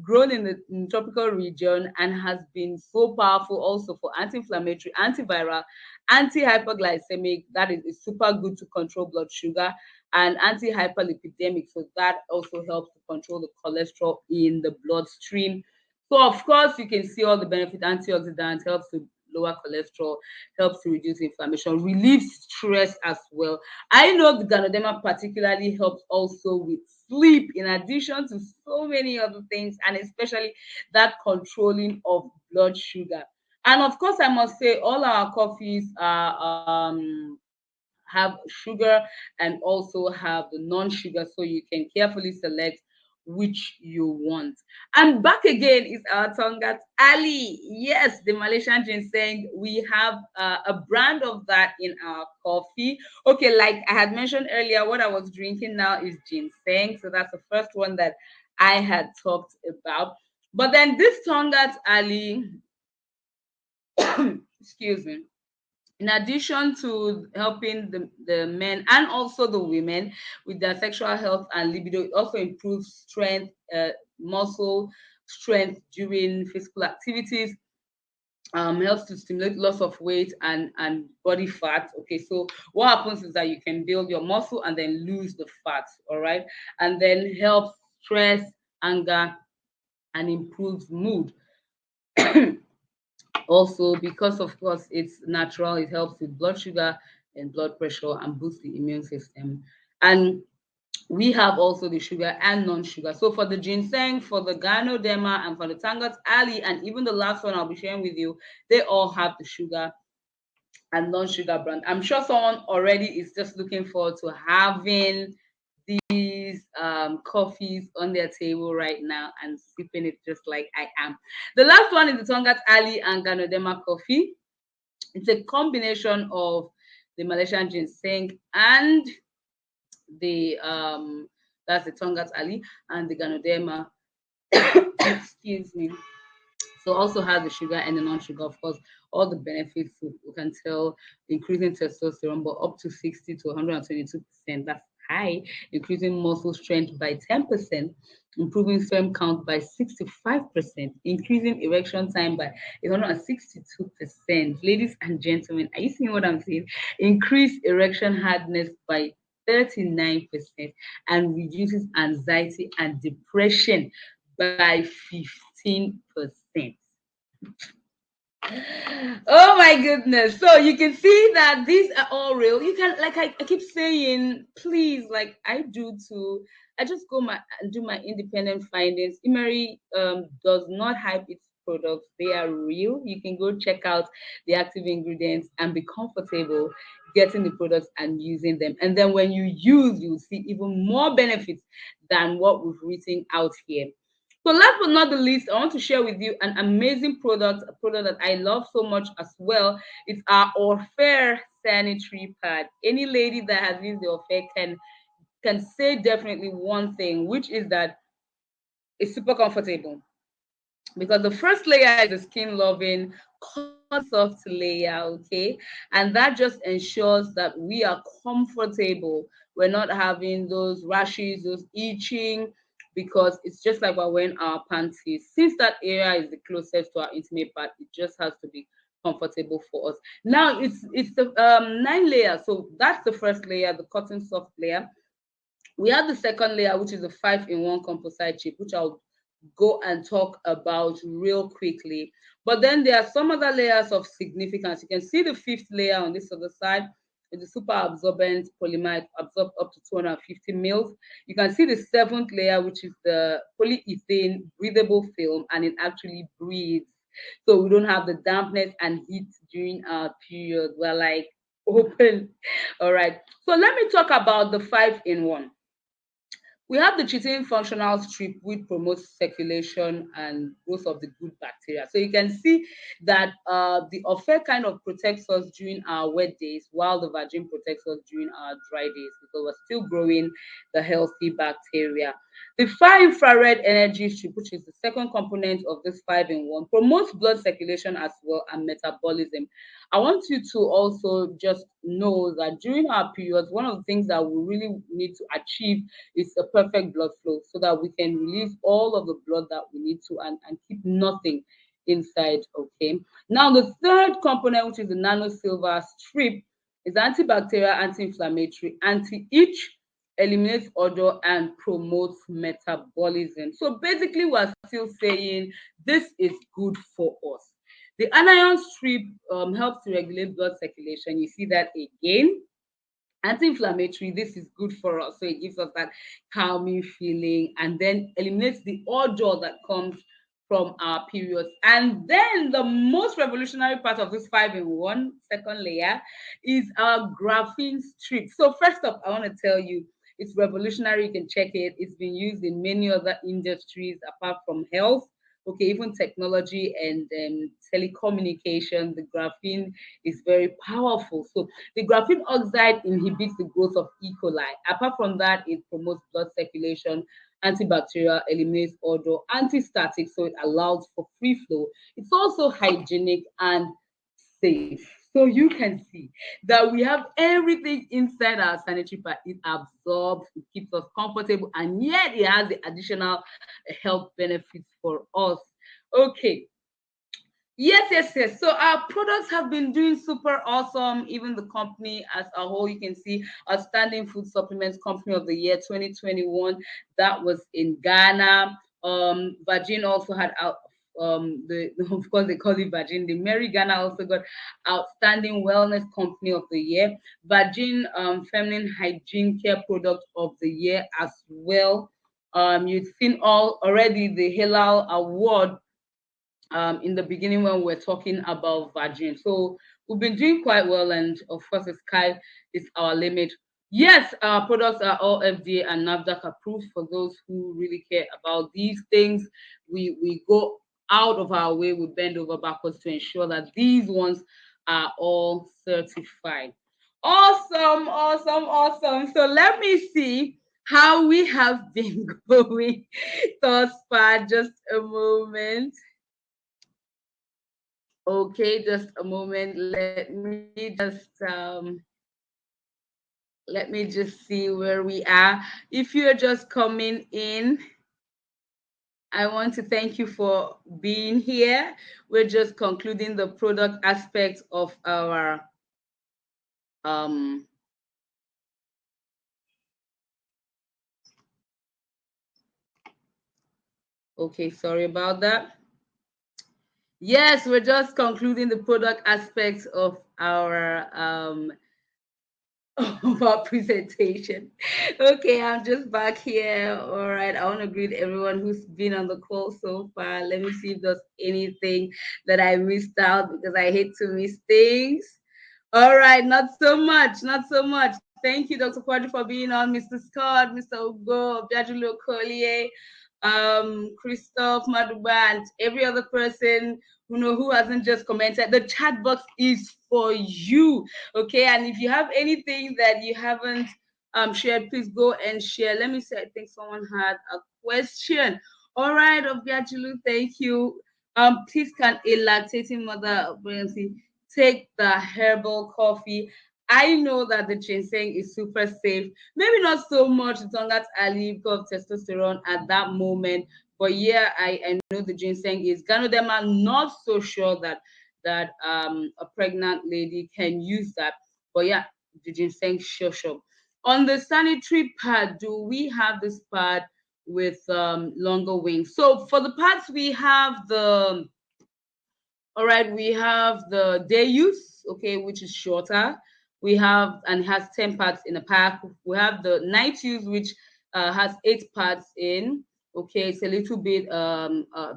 grown in the tropical region, and has been so powerful also for anti-inflammatory, antiviral, anti-hyperglycemic. That is super good to control blood sugar, and anti-hyperlipidemic. So that also helps to control the cholesterol in the bloodstream. So of course you can see all the benefit. Antioxidant helps to lower cholesterol, helps to reduce inflammation, relieves stress as well. I know the Ganoderma particularly helps also with sleep, in addition to so many other things, and especially that controlling of blood sugar. And of course, I must say all our coffees are have sugar and also have the non-sugar, so you can carefully select which you want. And back again is our Tongat Ali. Yes, the Malaysian ginseng. We have a brand of that in our coffee. Okay, like I had mentioned earlier, what I was drinking now is ginseng. So that's the first one that I had talked about. But then this Tongat Ali, excuse me, in addition to helping the men and also the women with their sexual health and libido, it also improves strength, muscle strength during physical activities, helps to stimulate loss of weight and body fat. Okay, so what happens is that you can build your muscle and then lose the fat, all right, and then helps stress, anger, and improves mood. Also, because of course it's natural, it helps with blood sugar and blood pressure and boosts the immune system. And we have also the sugar and non-sugar. So for the ginseng, for the Ganoderma, and for the Tangat Ali, and even the last one I'll be sharing with you, they all have the sugar and non-sugar brand. I'm sure someone already is just looking forward to having these coffees on their table right now and sipping it just like I am. The last one is the Tongat Ali and Ganoderma coffee. It's a combination of the Malaysian ginseng and the that's the Tongat Ali and the Ganoderma. Excuse me. So also has the sugar and the non-sugar, of course, all the benefits we can tell, increasing testosterone, but up to 60 to 122%. That's high. Increasing muscle strength by 10%, improving sperm count by 65%, increasing erection time by 162%. Ladies and gentlemen, are you seeing what I'm saying? Increase erection hardness by 39% and reduces anxiety and depression by 15%. Oh my goodness. So you can see that these are all real. You can, like I keep saying, please, like I do too. I just go and do my independent findings. Immeri does not hype its products. They are real. You can go check out the active ingredients and be comfortable getting the products and using them. And then when you use, you'll see even more benefits than what we've written out here. So last but not the least, I want to share with you an amazing product, a product that I love so much as well. It's our Orfair sanitary pad. Any lady that has used the Orfair can say definitely one thing, which is that it's super comfortable. Because the first layer is the skin loving, soft layer, okay? And that just ensures that we are comfortable. We're not having those rashes, those itching, because it's just like we're wearing our panties. Since that area is the closest to our intimate part, it just has to be comfortable for us. Now it's the 9 layers. So that's the first layer, the cotton soft layer. We have the second layer, which is the 5-in-1 composite chip, which I'll go and talk about real quickly. But then there are some other layers of significance. You can see the 5th layer on this other side. It's a super absorbent polymer. It absorbs up to 250 mils. You can see the 7th layer, which is the polyethylene breathable film, and it actually breathes. So we don't have the dampness and heat during our period. We're like open. All right. So let me talk about the 5-in-1. We have the chitin functional strip, which promotes circulation and growth of the good bacteria. So you can see that the Orfair kind of protects us during our wet days, while the Vagin protects us during our dry days, because we're still growing the healthy bacteria. The far infrared energy strip, which is the second component of this 5-in-1, promotes blood circulation as well and metabolism. I want you to also just know that during our periods, one of the things that we really need to achieve is a perfect blood flow, so that we can release all of the blood that we need to and keep nothing inside. Okay. Now the third component, which is the nano silver strip, is antibacterial, anti-inflammatory, anti-itch, eliminates odor, and promotes metabolism. So basically, we're still saying this is good for us. The anion strip helps to regulate blood circulation. You see that again. Anti-inflammatory, this is good for us. So it gives us that calming feeling, and then eliminates the odor that comes from our periods. And then the most revolutionary part of this 5-in-1 second layer is our graphene strip. So first up, I want to tell you, it's revolutionary. You can check it. It's been used in many other industries apart from health. Okay, even technology and telecommunication, the graphene is very powerful. So the graphene oxide inhibits the growth of E. coli. Apart from that, it promotes blood circulation, antibacterial, eliminates odor, anti-static, so it allows for free flow. It's also hygienic and safe. So you can see that we have everything inside our sanitary pad. It absorbs, it keeps us comfortable, and yet it has the additional health benefits for us. Okay. Yes. So our products have been doing super awesome. Even the company as a whole, you can see Outstanding Food Supplements Company of the Year 2021. That was in Ghana. Virgin also had out of course they call it Virgin. The Immeri Ghana also got Outstanding Wellness Company of the Year. Virgin Feminine Hygiene Care Product of the Year as well. You've seen already the Halal Award in the beginning when we're talking about Virgin. So we've been doing quite well, and of course the sky is our limit. Yes, our products are all FDA and NAFDAC approved. For those who really care about these things, we go out of our way, we bend over backwards to ensure that these ones are all certified. Awesome. So let me see how we have been going thus far. Just a moment. Okay, just a moment. Let me just see where we are. If you're just coming in, I want to thank you for being here. We're just concluding the product aspect of our okay, sorry about that. Yes, we're just concluding the product aspects of our of our presentation. Okay, I'm just back here. All right, I want to greet everyone who's been on the call so far. Let me see if there's anything that I missed out because I hate to miss things. All right, not so much, not so much. Thank you, Dr. Quadri, for being on, Mr. Scott, Mr. Ogo, Biajulo Collier, Christophe Madugba, and every other person who hasn't just commented. The chat box is for you, okay? And if you have anything that you haven't shared, please go and share. Let me see. I think someone had a question. All right, Obiajulu, thank you. Please can a lactating mother of pregnancy take the herbal coffee? I know that the ginseng is super safe. Maybe not so much the tongat ali because of testosterone at that moment. But yeah, I know the ginseng is Ganoderma. Not so sure that a pregnant lady can use that. But yeah, the ginseng sure. On the sanitary pad, do we have this pad with longer wings? So for the pads, we have the all right, we have the day use, okay, which is shorter. We have and has 10 parts in a pack. We have the night use, which has 8 parts in. Okay, it's a little bit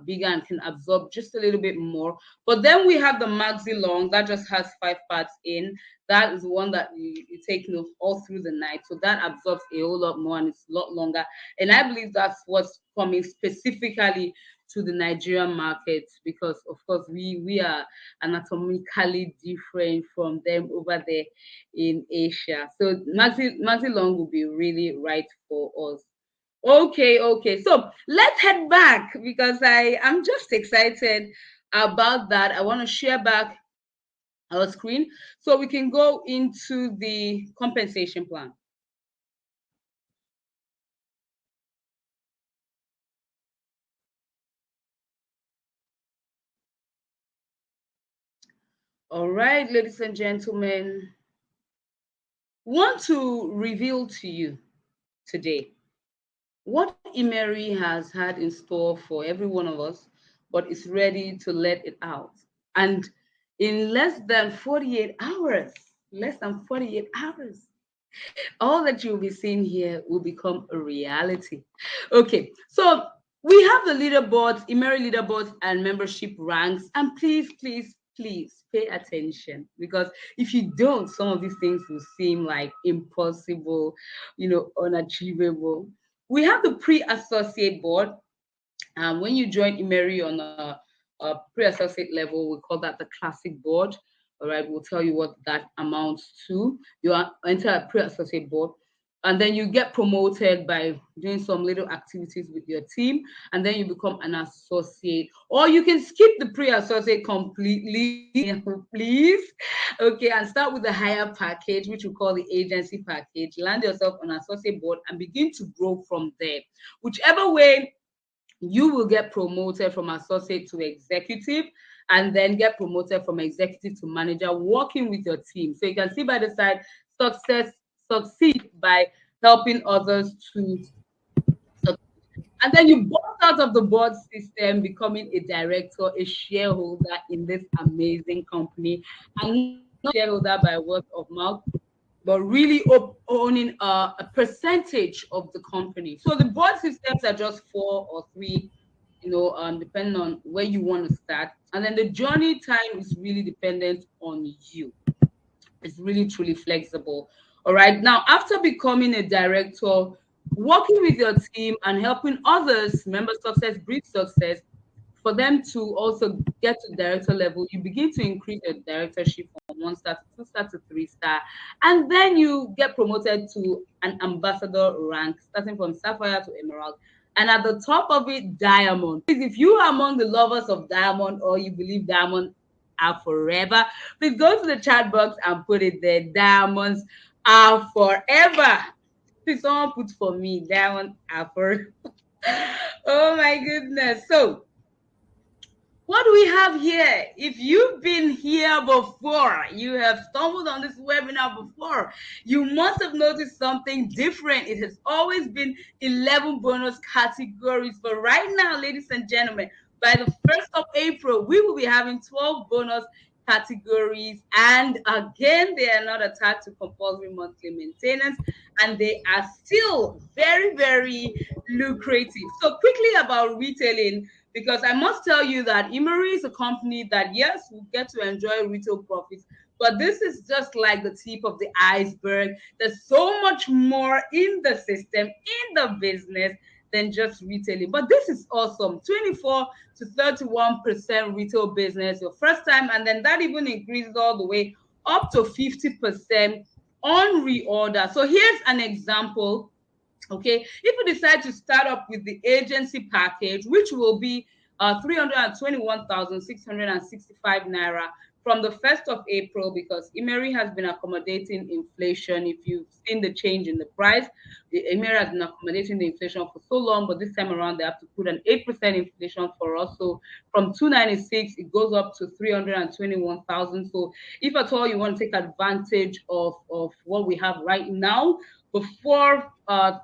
bigger and can absorb just a little bit more. But then we have the maxi long that just has 5 parts in. That is the one that you take all through the night. So that absorbs a whole lot more and it's a lot longer. And I believe that's what's coming specifically to the Nigerian market because of course we are anatomically different from them over there in Asia. So maxi long will be really right for us. Okay. So let's head back because I'm just excited about that. I want to share back our screen so we can go into the compensation plan. All right, ladies and gentlemen, want to reveal to you today what Immeri has had in store for every one of us, but is ready to let it out. And in less than 48 hours, all that you'll be seeing here will become a reality. Okay, so we have the leaderboards, Immeri leaderboards and membership ranks. And please pay attention because if you don't, some of these things will seem like impossible, unachievable. We have the pre-associate board. When you join Immeri on a pre-associate level, we call that the classic board. All right, we'll tell you what that amounts to. You enter a pre-associate board, and then you get promoted by doing some little activities with your team, and then you become an associate. Or you can skip the pre-associate completely, please. Okay, and start with the higher package, which we call the agency package. Land yourself on associate board and begin to grow from there. Whichever way you will get promoted from associate to executive and then get promoted from executive to manager working with your team. So you can see by the side, succeed by helping others to succeed. And then you bust out of the board system, becoming a director, a shareholder in this amazing company, and not shareholder by word of mouth, but really owning a percentage of the company. So the board systems are just 4 or 3, depending on where you want to start. And then the journey time is really dependent on you. It's really, truly flexible. All right. Now, after becoming a director, working with your team and helping others, member success, breed success, for them to also get to director level, you begin to increase your directorship from 1 star to 2 star to 3 star. And then you get promoted to an ambassador rank, starting from sapphire to emerald. And at the top of it, diamond. If you are among the lovers of diamond or you believe diamond are forever. Please go to the chat box and put it there. Diamonds are forever. Please someone put for me. Diamonds are forever. Oh my goodness. So what do we have here? If you've been here before, you have stumbled on this webinar before, you must have noticed something different. It has always been 11 bonus categories. But right now, ladies and gentlemen, by the 1st of April, we will be having 12 bonus categories. And again, they are not attached to compulsory monthly maintenance, and they are still very, very lucrative. So quickly about retailing, because I must tell you that Immeri is a company that, yes, we get to enjoy retail profits, but this is just like the tip of the iceberg. There's so much more in the system, in the business, than just retailing. But this is awesome. 24 to 31% retail business your first time, and then that even increases all the way up to 50% on reorder. So here's an example. Okay, if you decide to start up with the agency package, which will be 321,665 naira from the 1st of April, because Immeri has been accommodating inflation. If you've seen the change in the price, Immeri has been accommodating the inflation for so long, but this time around they have to put an 8% inflation for us. So from 296, it goes up to 321,000. So if at all you want to take advantage of what we have right now, before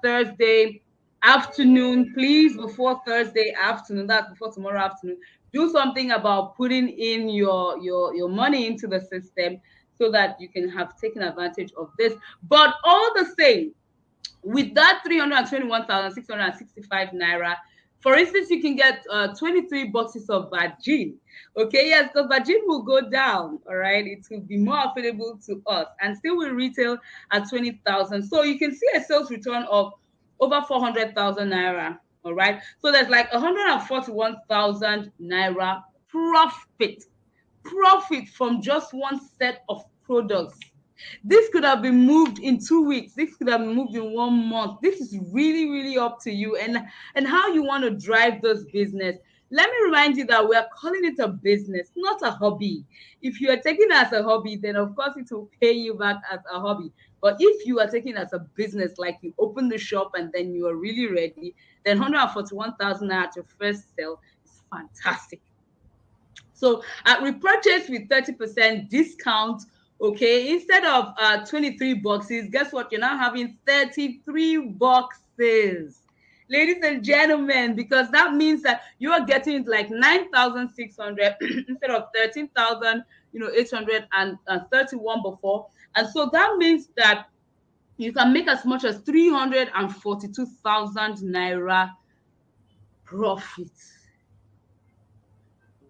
Thursday afternoon, please, before Thursday afternoon, that's before tomorrow afternoon, do something about putting in your money into the system so that you can have taken advantage of this. But all the same, with that 321,665 naira, for instance, you can get 23 boxes of Virgin. Okay, yes, the Virgin will go down, all right? It will be more affordable to us and still will retail at 20,000. So you can see a sales return of over 400,000 naira, all right? So there's like 141,000 naira profit from just one set of products. This could have been moved in 2 weeks. This could have been moved in 1 month. This is really, really up to you and how you want to drive this business. Let me remind you that we are calling it a business, not a hobby. If you are taking it as a hobby, then of course it will pay you back as a hobby. But if you are taking it as a business, like you open the shop and then you are really ready, then 141,000 at your first sale is fantastic. So at repurchase with 30% discount, okay, instead of 23 boxes, guess what? You're now having 33 boxes. Ladies and gentlemen, because that means that you are getting like 9,600 instead of 13,831 before. And so that means that you can make as much as 342,000 naira profit.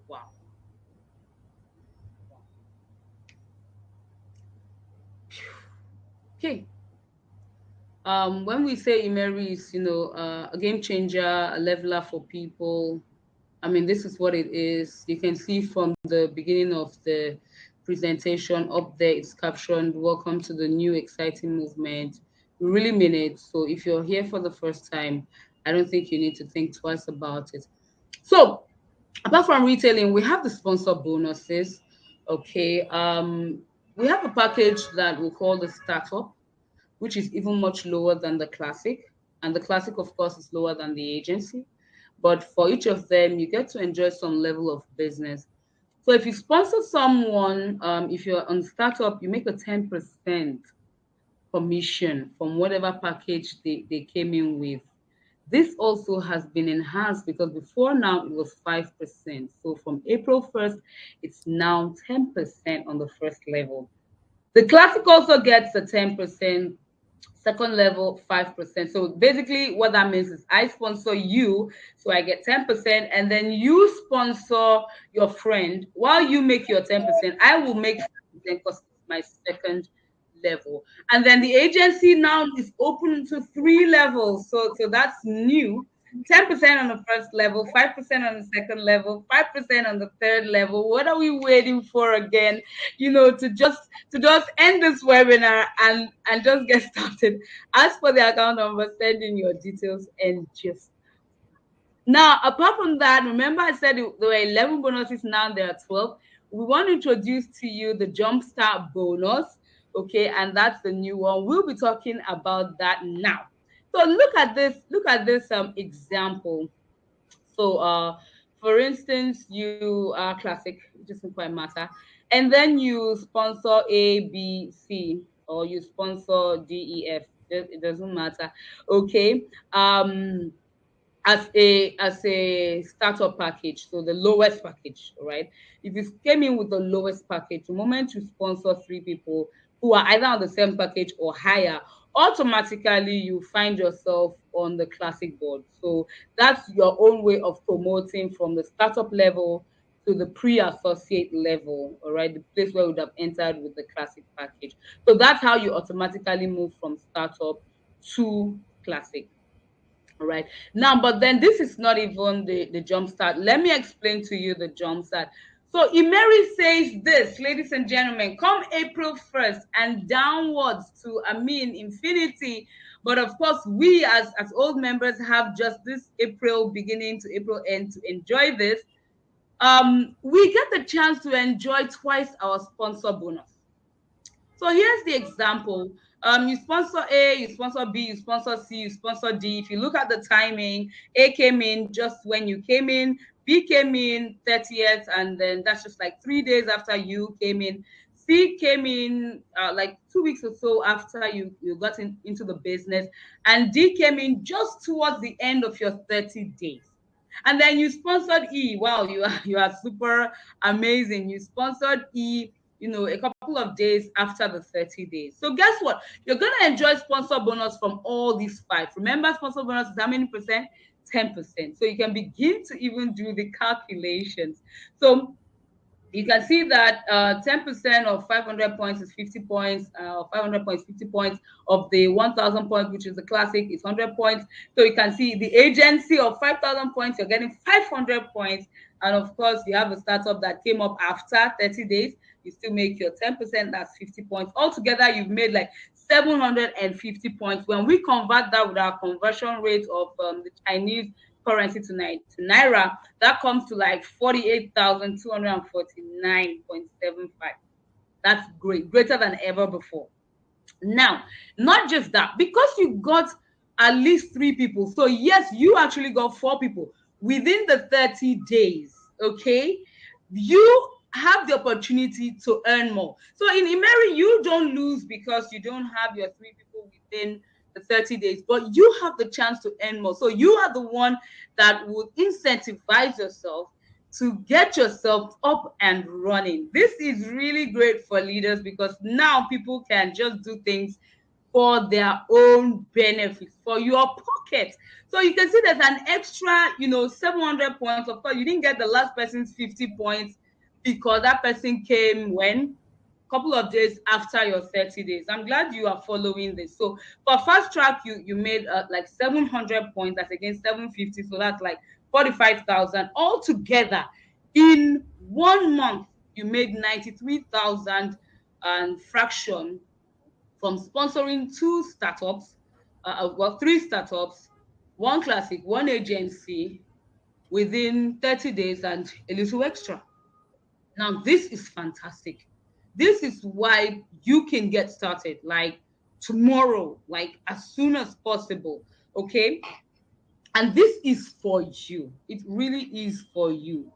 Wow. Okay. When we say Immeri is, a game changer, a leveler for people, I mean, this is what it is. You can see from the beginning of the presentation up there, it's captioned, "Welcome to the new exciting movement." We really mean it. So if you're here for the first time, I don't think you need to think twice about it. So apart from retailing, we have the sponsor bonuses. Okay. We have a package that we call the startup, which is even much lower than the classic. And the classic, of course, is lower than the agency. But for each of them, you get to enjoy some level of business. So if you sponsor someone, if you're on startup, you make a 10% commission from whatever package they came in with. This also has been enhanced because before now it was 5%. So from April 1st, it's now 10% on the first level. The classic also gets a 10%, second level 5%. So basically what that means is I sponsor you, so I get 10%, and then you sponsor your friend. While you make your 10%, I will make 5% because it's my second level. And then the agency now is open to 3 levels. So that's new. 10% on the first level, 5% on the second level, 5% on the third level. What are we waiting for again? To just end this webinar and just get started. As for the account number, send in your details and just Now, apart from that, remember I said there were 11 bonuses, now there are 12. We want to introduce to you the Jumpstart bonus, okay, and that's the new one. We'll be talking about that now. So look at this example. So for instance, you are classic, it doesn't quite matter, and then you sponsor A, B, C, or you sponsor D, E, F. It doesn't matter. Okay. As a startup package, so the lowest package, right? If you came in with the lowest package, the moment you sponsor 3 people who are either on the same package or higher, automatically you find yourself on the classic board. So that's your own way of promoting from the startup level to the pre-associate level, all right, the place where you would have entered with the classic package. So that's how you automatically move from startup to classic. All right. Now, but then this is not even the jump start. Let me explain to you the jump start. So Immeri says this, ladies and gentlemen, come April 1st and downwards to, infinity. But of course, we as old members have just this April beginning to April end to enjoy this. We get the chance to enjoy twice our sponsor bonus. So here's the example. You sponsor A, you sponsor B, you sponsor C, you sponsor D. If you look at the timing, A came in just when you came in, B came in 30th, and then that's just like 3 days after you came in. C came in like 2 weeks or so after you got into the business, and D came in just towards the end of your 30 days. And then you sponsored E. Wow, you are super amazing. You sponsored E, a couple of days after the 30 days. So guess what? You're going to enjoy sponsor bonus from all these 5. Remember, sponsor bonus is how many percent? 10%. So you can begin to even do the calculations. So you can see that 10% of 500 points is 50 points, 500 points, 50 points of the 1,000 points, which is the classic, is 100 points. So you can see the agency of 5,000 points, you're getting 500 points. And of course, you have a startup that came up after 30 days. You still make your 10%, that's 50 points. Altogether, you've made like 750 points. When we convert that with our conversion rate of the Chinese currency to naira, that comes to like 48,249.75. That's great, greater than ever before. Now, not just that, because you got at least 3 people. So yes, you actually got 4 people within the 30 days. Okay, you have the opportunity to earn more. So in Immeri, you don't lose because you don't have your 3 people within the 30 days, but you have the chance to earn more. So you are the one that would incentivize yourself to get yourself up and running. This is really great for leaders because now people can just do things for their own benefits, for your pocket. So you can see there's an extra, 700 points. Of course, you didn't get the last person's 50 points because that person came when? Couple of days after your 30 days. I'm glad you are following this. So for fast track, you made like 700 points. That's against 750. So that's like 45,000 altogether. In 1 month, you made 93,000 and fraction from sponsoring 2 startups, 3 startups, 1 classic, 1 agency within 30 days and a little extra. Now, this is fantastic. This is why you can get started like tomorrow, like as soon as possible, okay? And this is for you. It really is for you.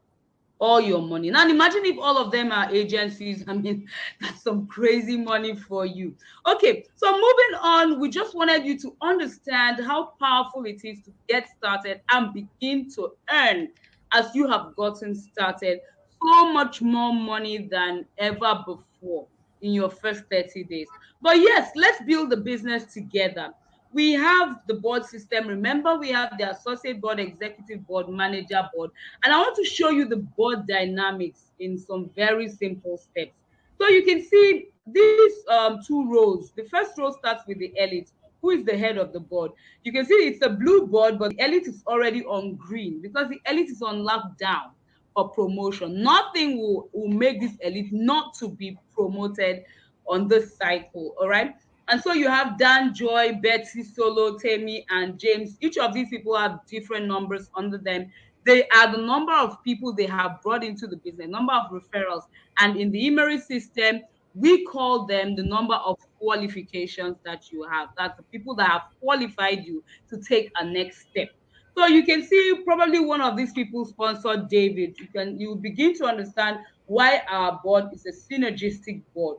All your money. Now imagine if all of them are agencies. That's some crazy money for you. Okay, so moving on, we just wanted you to understand how powerful it is to get started and begin to earn as you have gotten started. So much more money than ever before in your first 30 days. But yes, let's build the business together. We have the board system. Remember, we have the associate board, executive board, manager board. And I want to show you the board dynamics in some very simple steps. So you can see these 2 rows. The first row starts with the elite, who is the head of the board. You can see it's a blue board, but the elite is already on green because the elite is on lockdown for promotion. Nothing will make this elite not to be promoted on this cycle, all right? And so you have Dan, Joy, Betty, Solo, Temi, and James. Each of these people have different numbers under them. They are the number of people they have brought into the business, number of referrals. And in the Immeri system, we call them the number of qualifications that you have. That's the people that have qualified you to take a next step. So you can see probably one of these people sponsored David. You begin to understand why our board is a synergistic board.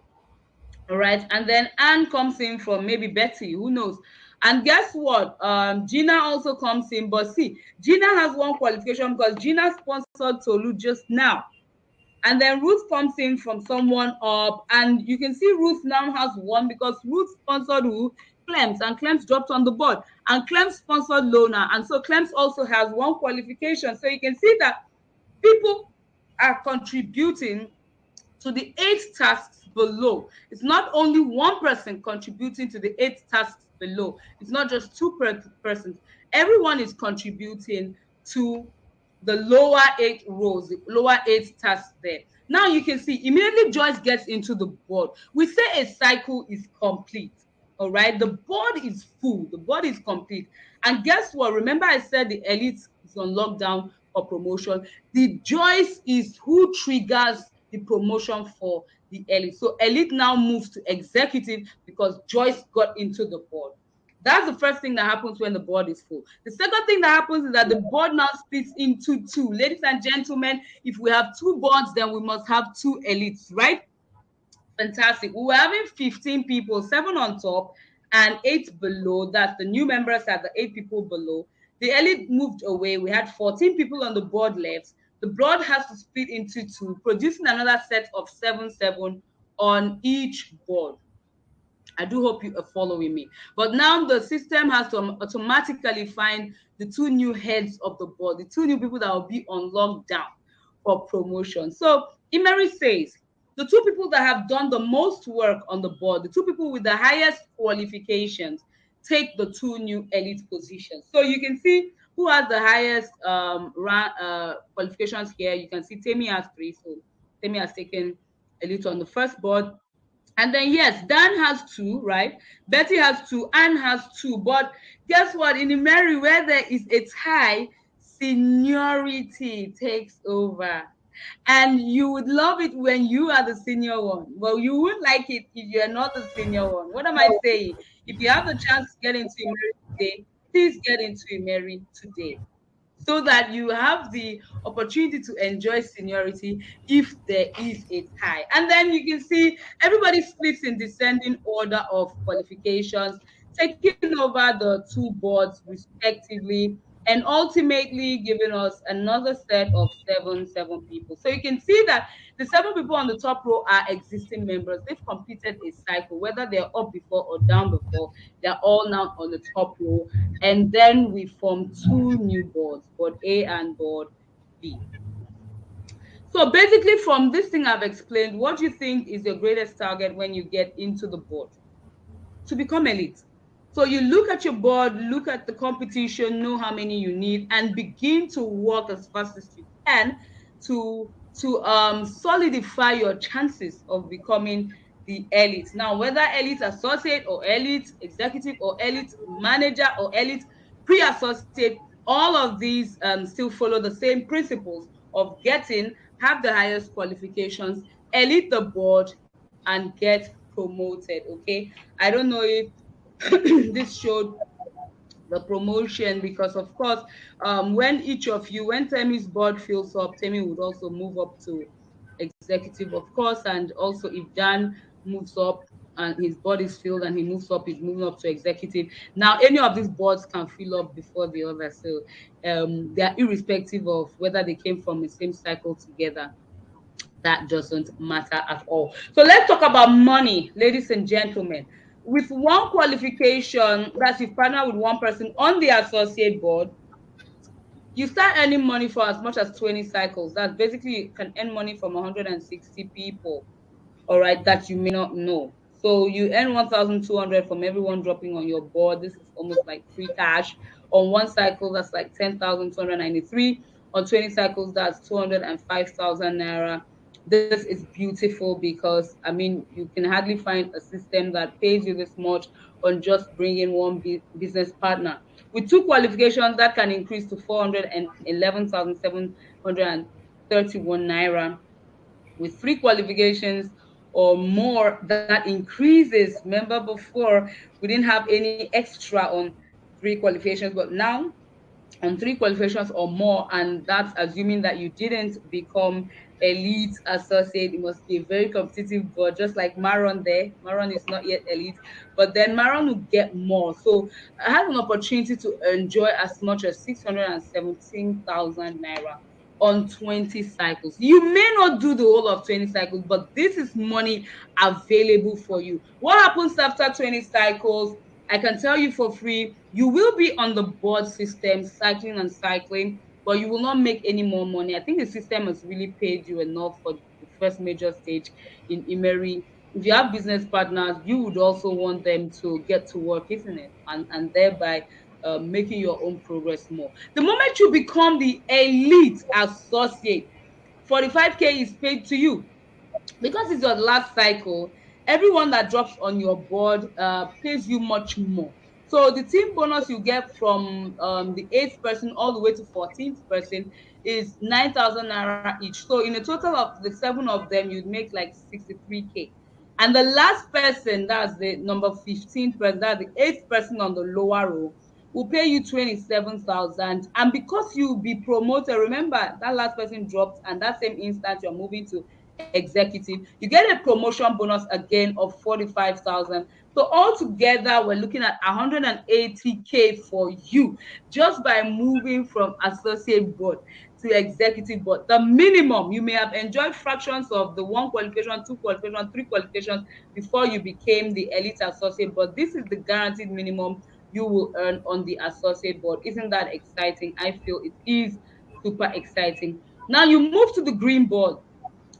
All right. And then Anne comes in from maybe Betty, who knows? And guess what? Gina also comes in, but see, Gina has one qualification because Gina sponsored Tolu just now. And then Ruth comes in from someone up, and you can see Ruth now has one because Ruth sponsored who? Clems, and Clems dropped on the board. And Clems sponsored Lona, and so Clems also has one qualification. So you can see that people are contributing to the 8 tasks below. It's not only one person contributing to the 8 tasks below. It's not just 2 persons. Everyone is contributing to the lower 8 rows, the lower 8 tasks there. Now you can see immediately Joyce gets into the board. We say a cycle is complete. All right, the board is full, the board is complete. And guess what? Remember, I said the elite is on lockdown for promotion. The Joyce is who triggers the promotion for the elite. So elite now moves to executive because Joyce got into the board. That's the first thing that happens when the board is full. The second thing that happens is that the board now splits into 2. Ladies and gentlemen, if we have 2 boards, then we must have 2 elites, right? Fantastic. We were having 15 people, 7 on top and 8 below. That's the new members at the 8 people below. The elite moved away. We had 14 people on the board left. The board has to split into 2, producing another set of 7 on each board. I do hope you are following me. But now the system has to automatically find the 2 new heads of the board, the 2 new people that will be on lockdown for promotion. So Immeri says, the 2 people that have done the most work on the board, the 2 people with the highest qualifications, take the 2 new elite positions. So you can see who has the highest qualifications here. You can see Temi has 3. So Temi has taken elite on the first board. And then, yes, Dan has 2, right? Betty has 2, Anne has 2. But guess what? In Immeri, where there is a tie, seniority takes over. And you would love it when you are the senior one. Well, you wouldn't like it if you're not the senior one. What am I saying? If you have the chance to get into Immeri today, please get into Immeri today, so that you have the opportunity to enjoy seniority if there is a tie. And then you can see everybody splits in descending order of qualifications, taking over the 2 boards respectively, and ultimately giving us another set of 7 people. So you can see that the 7 people on the top row are existing members. They've completed a cycle, whether they're up before or down before, they're all now on the top row. And then we form 2 new boards, board A and board B. So basically from this thing I've explained, what do you think is your greatest target when you get into the board? To become elite. So you look at your board, look at the competition, know how many you need, and begin to work as fast as you can to solidify your chances of becoming the elite. Now, whether elite associate or elite executive or elite manager or elite pre-associate, all of these still follow the same principles of have the highest qualifications, elite the board, and get promoted. Okay, I don't know if this showed the promotion, because of course when Temi's board fills up, Temi would also move up to executive, of course, and also if Dan moves up and his board is filled and he moves up, he's moving up to executive. Now any of these boards can fill up before the other, so they are irrespective of whether they came from the same cycle together. That doesn't matter at all. So let's talk about money, ladies and gentlemen. With 1 qualification, that's if you partner with 1 person on the associate board, you start earning money for as much as 20 cycles. That's basically, you can earn money from 160 people, all right, that you may not know. So you earn 1,200 from everyone dropping on your board. This is almost like free cash. On 1 cycle, that's like 10,293. On 20 cycles, that's 205,000 naira. this is beautiful because I mean you can hardly find a system that pays you this much on just bringing one business partner. With two qualifications, that can increase to 411,731 naira. With three qualifications or more, that increases. Remember before we didn't have any extra on three qualifications, but now on three qualifications or more, and that's assuming that you didn't become elite associate. It must be a very competitive board, just like Maron there. Maron is not yet elite, but then Maron will get more. So I had an opportunity to enjoy as much as 617,000 naira on 20 cycles. You may not do the whole of 20 cycles, but this is money available for you. What happens after 20 cycles? I can tell you for free, you will be on the board system, cycling and cycling, but you will not make any more money. I think the system has really paid you enough for the first major stage in Immeri. If you have business partners, you would also want them to get to work, isn't it? And thereby making your own progress more. The moment you become the elite associate, 45K is paid to you. Because it's your last cycle, everyone that drops on your board pays you much more. So the team bonus you get from the 8th person all the way to 14th person is 9,000 naira each. So in a total of the 7 of them, you'd make like 63K. And the last person, that's the number 15th person, that's the 8th person on the lower row, will pay you 27,000. And because you'll be promoted, remember that last person dropped, and that same instant you're moving to executive, you get a promotion bonus again of 45,000. So altogether, we're looking at 180K for you just by moving from associate board to executive board. The minimum, you may have enjoyed fractions of the 1 qualification, 2 qualification, 3 qualifications before you became the elite associate, but this is the guaranteed minimum you will earn on the associate board. Isn't that exciting? I feel it is super exciting. Now you move to the green board.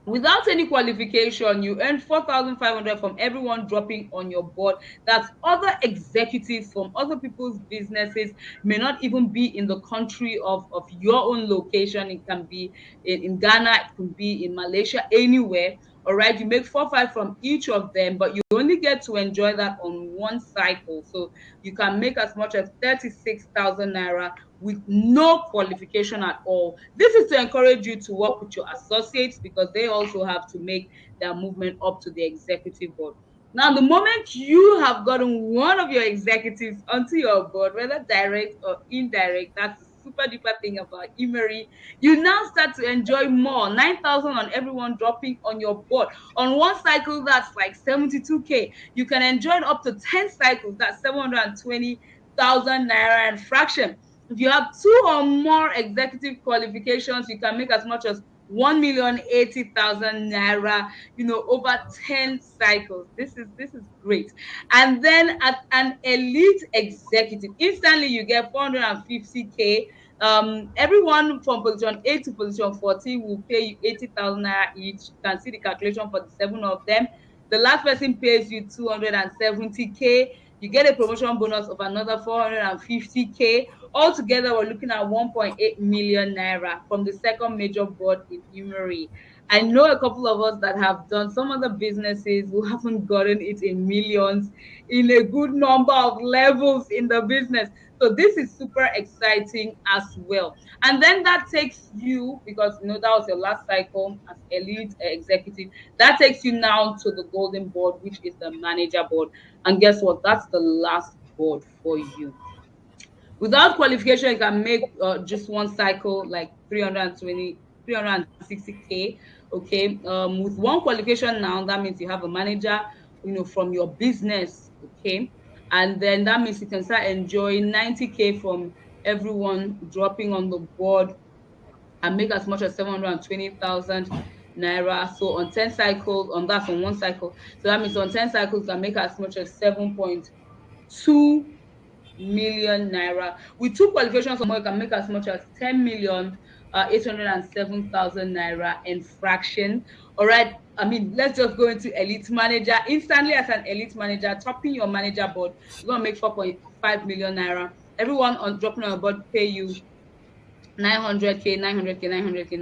Without any qualification, you earn 4,500 from everyone dropping on your board. That's other executives from other people's businesses, may not even be in the country of your own location. It can be in Ghana, it can be in Malaysia, anywhere. All right, you make 4,500 from each of them, but you only get to enjoy that on one cycle. So you can make as much as 36,000 naira with no qualification at all. This is to encourage you to work with your associates because they also have to make their movement up to the executive board. Now, the moment you have gotten one of your executives onto your board, whether direct or indirect, that's the super duper thing about Immeri, you now start to enjoy more. 9,000 on everyone dropping on your board. On one cycle, that's like 72K. You can enjoy up to 10 cycles, that's 720,000 naira and fraction. If you have 2 or more executive qualifications, you can make as much as 1,080,000 naira, over 10 cycles. This is great. And then at an elite executive, instantly you get 450K. Everyone from position 8 to position 14 will pay you 80,000 naira each. You can see the calculation for the 7 of them. The last person pays you 270K. You get a promotion bonus of another 450K. Altogether, we're looking at 1.8 million naira from the second major board in Immeri. I know a couple of us that have done some other businesses who haven't gotten it in millions in a good number of levels in the business. So this is super exciting as well. And then that takes you, because that was your last cycle as elite executive, that takes you now to the golden board, which is the manager board. And guess what? That's the last board for you. Without qualification, you can make just one cycle, like 360K. Okay. With one qualification now, that means you have a manager, from your business. Okay. And then that means you can start enjoying 90K from everyone dropping on the board and make as much as 720,000 naira. So on 10 cycles, on one cycle. So that means on 10 cycles, you can make as much as 7.2 million naira. With 2 qualifications or more, you can make as much as 10,807,000 naira in fraction. All right. I mean, let's just go into elite manager. Instantly, as an elite manager, topping your manager board, you're gonna make 4.5 million naira. Everyone on dropping on your board pay you 900K, 900K, 900K,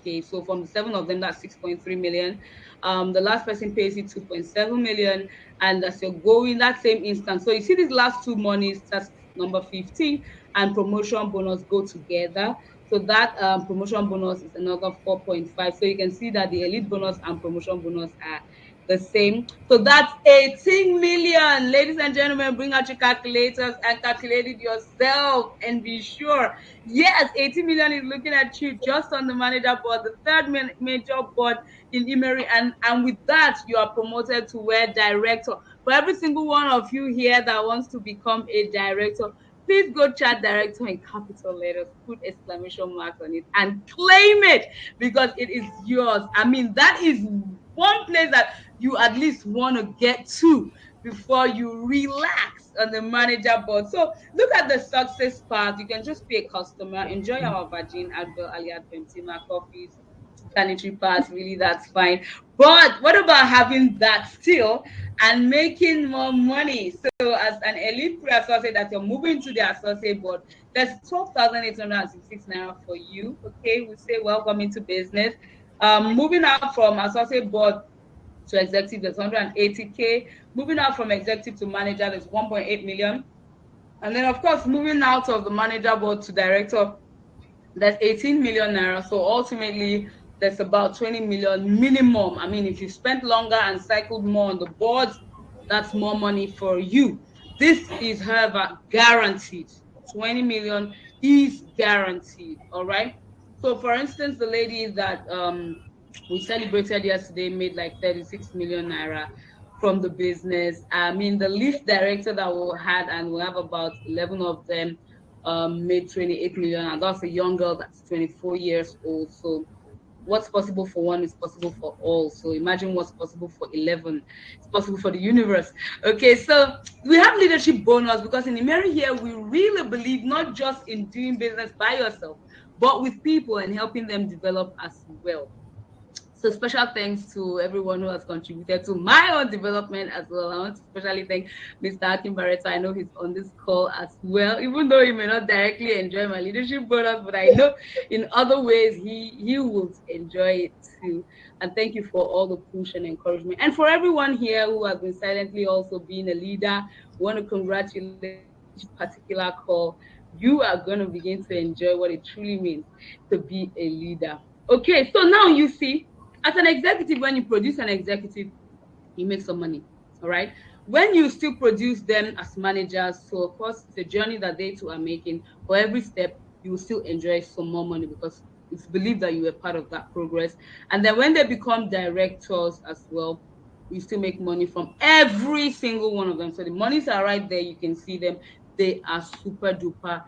900K. So from the seven of them, that's 6.3 million. The last person pays you 2.7 million, and as you're going that same instant. So you see these last two monies, that's number 15 and promotion bonus go together. So that promotion bonus is another 4.5. So you can see that the elite bonus and promotion bonus are the same. So that's 18 million. Ladies and gentlemen, bring out your calculators and calculate it yourself and be sure. Yes, 18 million is looking at you just on the manager board, the third major board in Immeri. And with that, you are promoted to where director. For every single one of you here that wants to become a director, please go chat director in capital letters, put exclamation marks on it, and claim it because it is yours. I mean, that is one place that you at least want to get to before you relax on the manager board. So look at the success part. You can just be a customer, enjoy our Virgin, Advil, Aliad, Benzema, coffees, sanitary pads, really, that's fine. But what about having that still and making more money? So as an elite pre-associate that you're moving to the associate board, there's 12,866 naira for you. Okay, we say welcome into business. Moving out from associate board to executive, there's 180K. Moving out from executive to manager, there's 1.8 million. And then, of course, moving out of the manager board to director, that's 18 million naira. So ultimately, there's about 20 million minimum. I mean, if you spent longer and cycled more on the boards, that's more money for you. This is, however, guaranteed. 20 million is guaranteed. All right. So, for instance, the lady that we celebrated yesterday made like 36 million naira from the business. I mean, the lead director that we had, and we have about 11 of them, made 28 million, and that's a young girl that's 24 years old. So what's possible for one is possible for all. So imagine what's possible for 11. It's possible for the universe. Okay, so we have leadership bonus because in Immeri here, we really believe not just in doing business by yourself, but with people and helping them develop as well. So special thanks to everyone who has contributed to my own development as well. I want to especially thank Mr. Akin Barretta. I know he's on this call as well, even though he may not directly enjoy my leadership bonus, but I know in other ways he will enjoy it too. And thank you for all the push and encouragement. And for everyone here who has been silently also being a leader, we want to congratulate this particular call. You are going to begin to enjoy what it truly means to be a leader. Okay, so now you see, as an executive, when you produce an executive, you make some money, all right? When you still produce them as managers, so of course, it's a journey that they too are making. For every step, you will still enjoy some more money because it's believed that you were part of that progress. And then when they become directors as well, you still make money from every single one of them. So the monies are right there. You can see them. They are super duper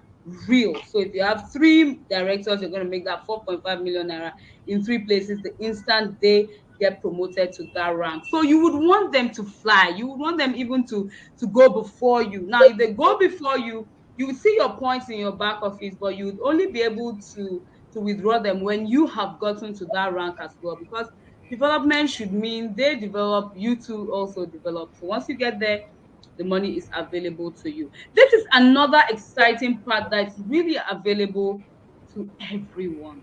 real. So if you have 3 directors, you're going to make that 4.5 million naira in 3 places the instant they get promoted to that rank. So you would want them to fly. You would want them even to go before you. Now, if they go before you, you would see your points in your back office, but you would only be able to withdraw them when you have gotten to that rank as well, because development should mean they develop, you too also develop. So once you get there, the money is available to you. This is another exciting part that's really available to everyone.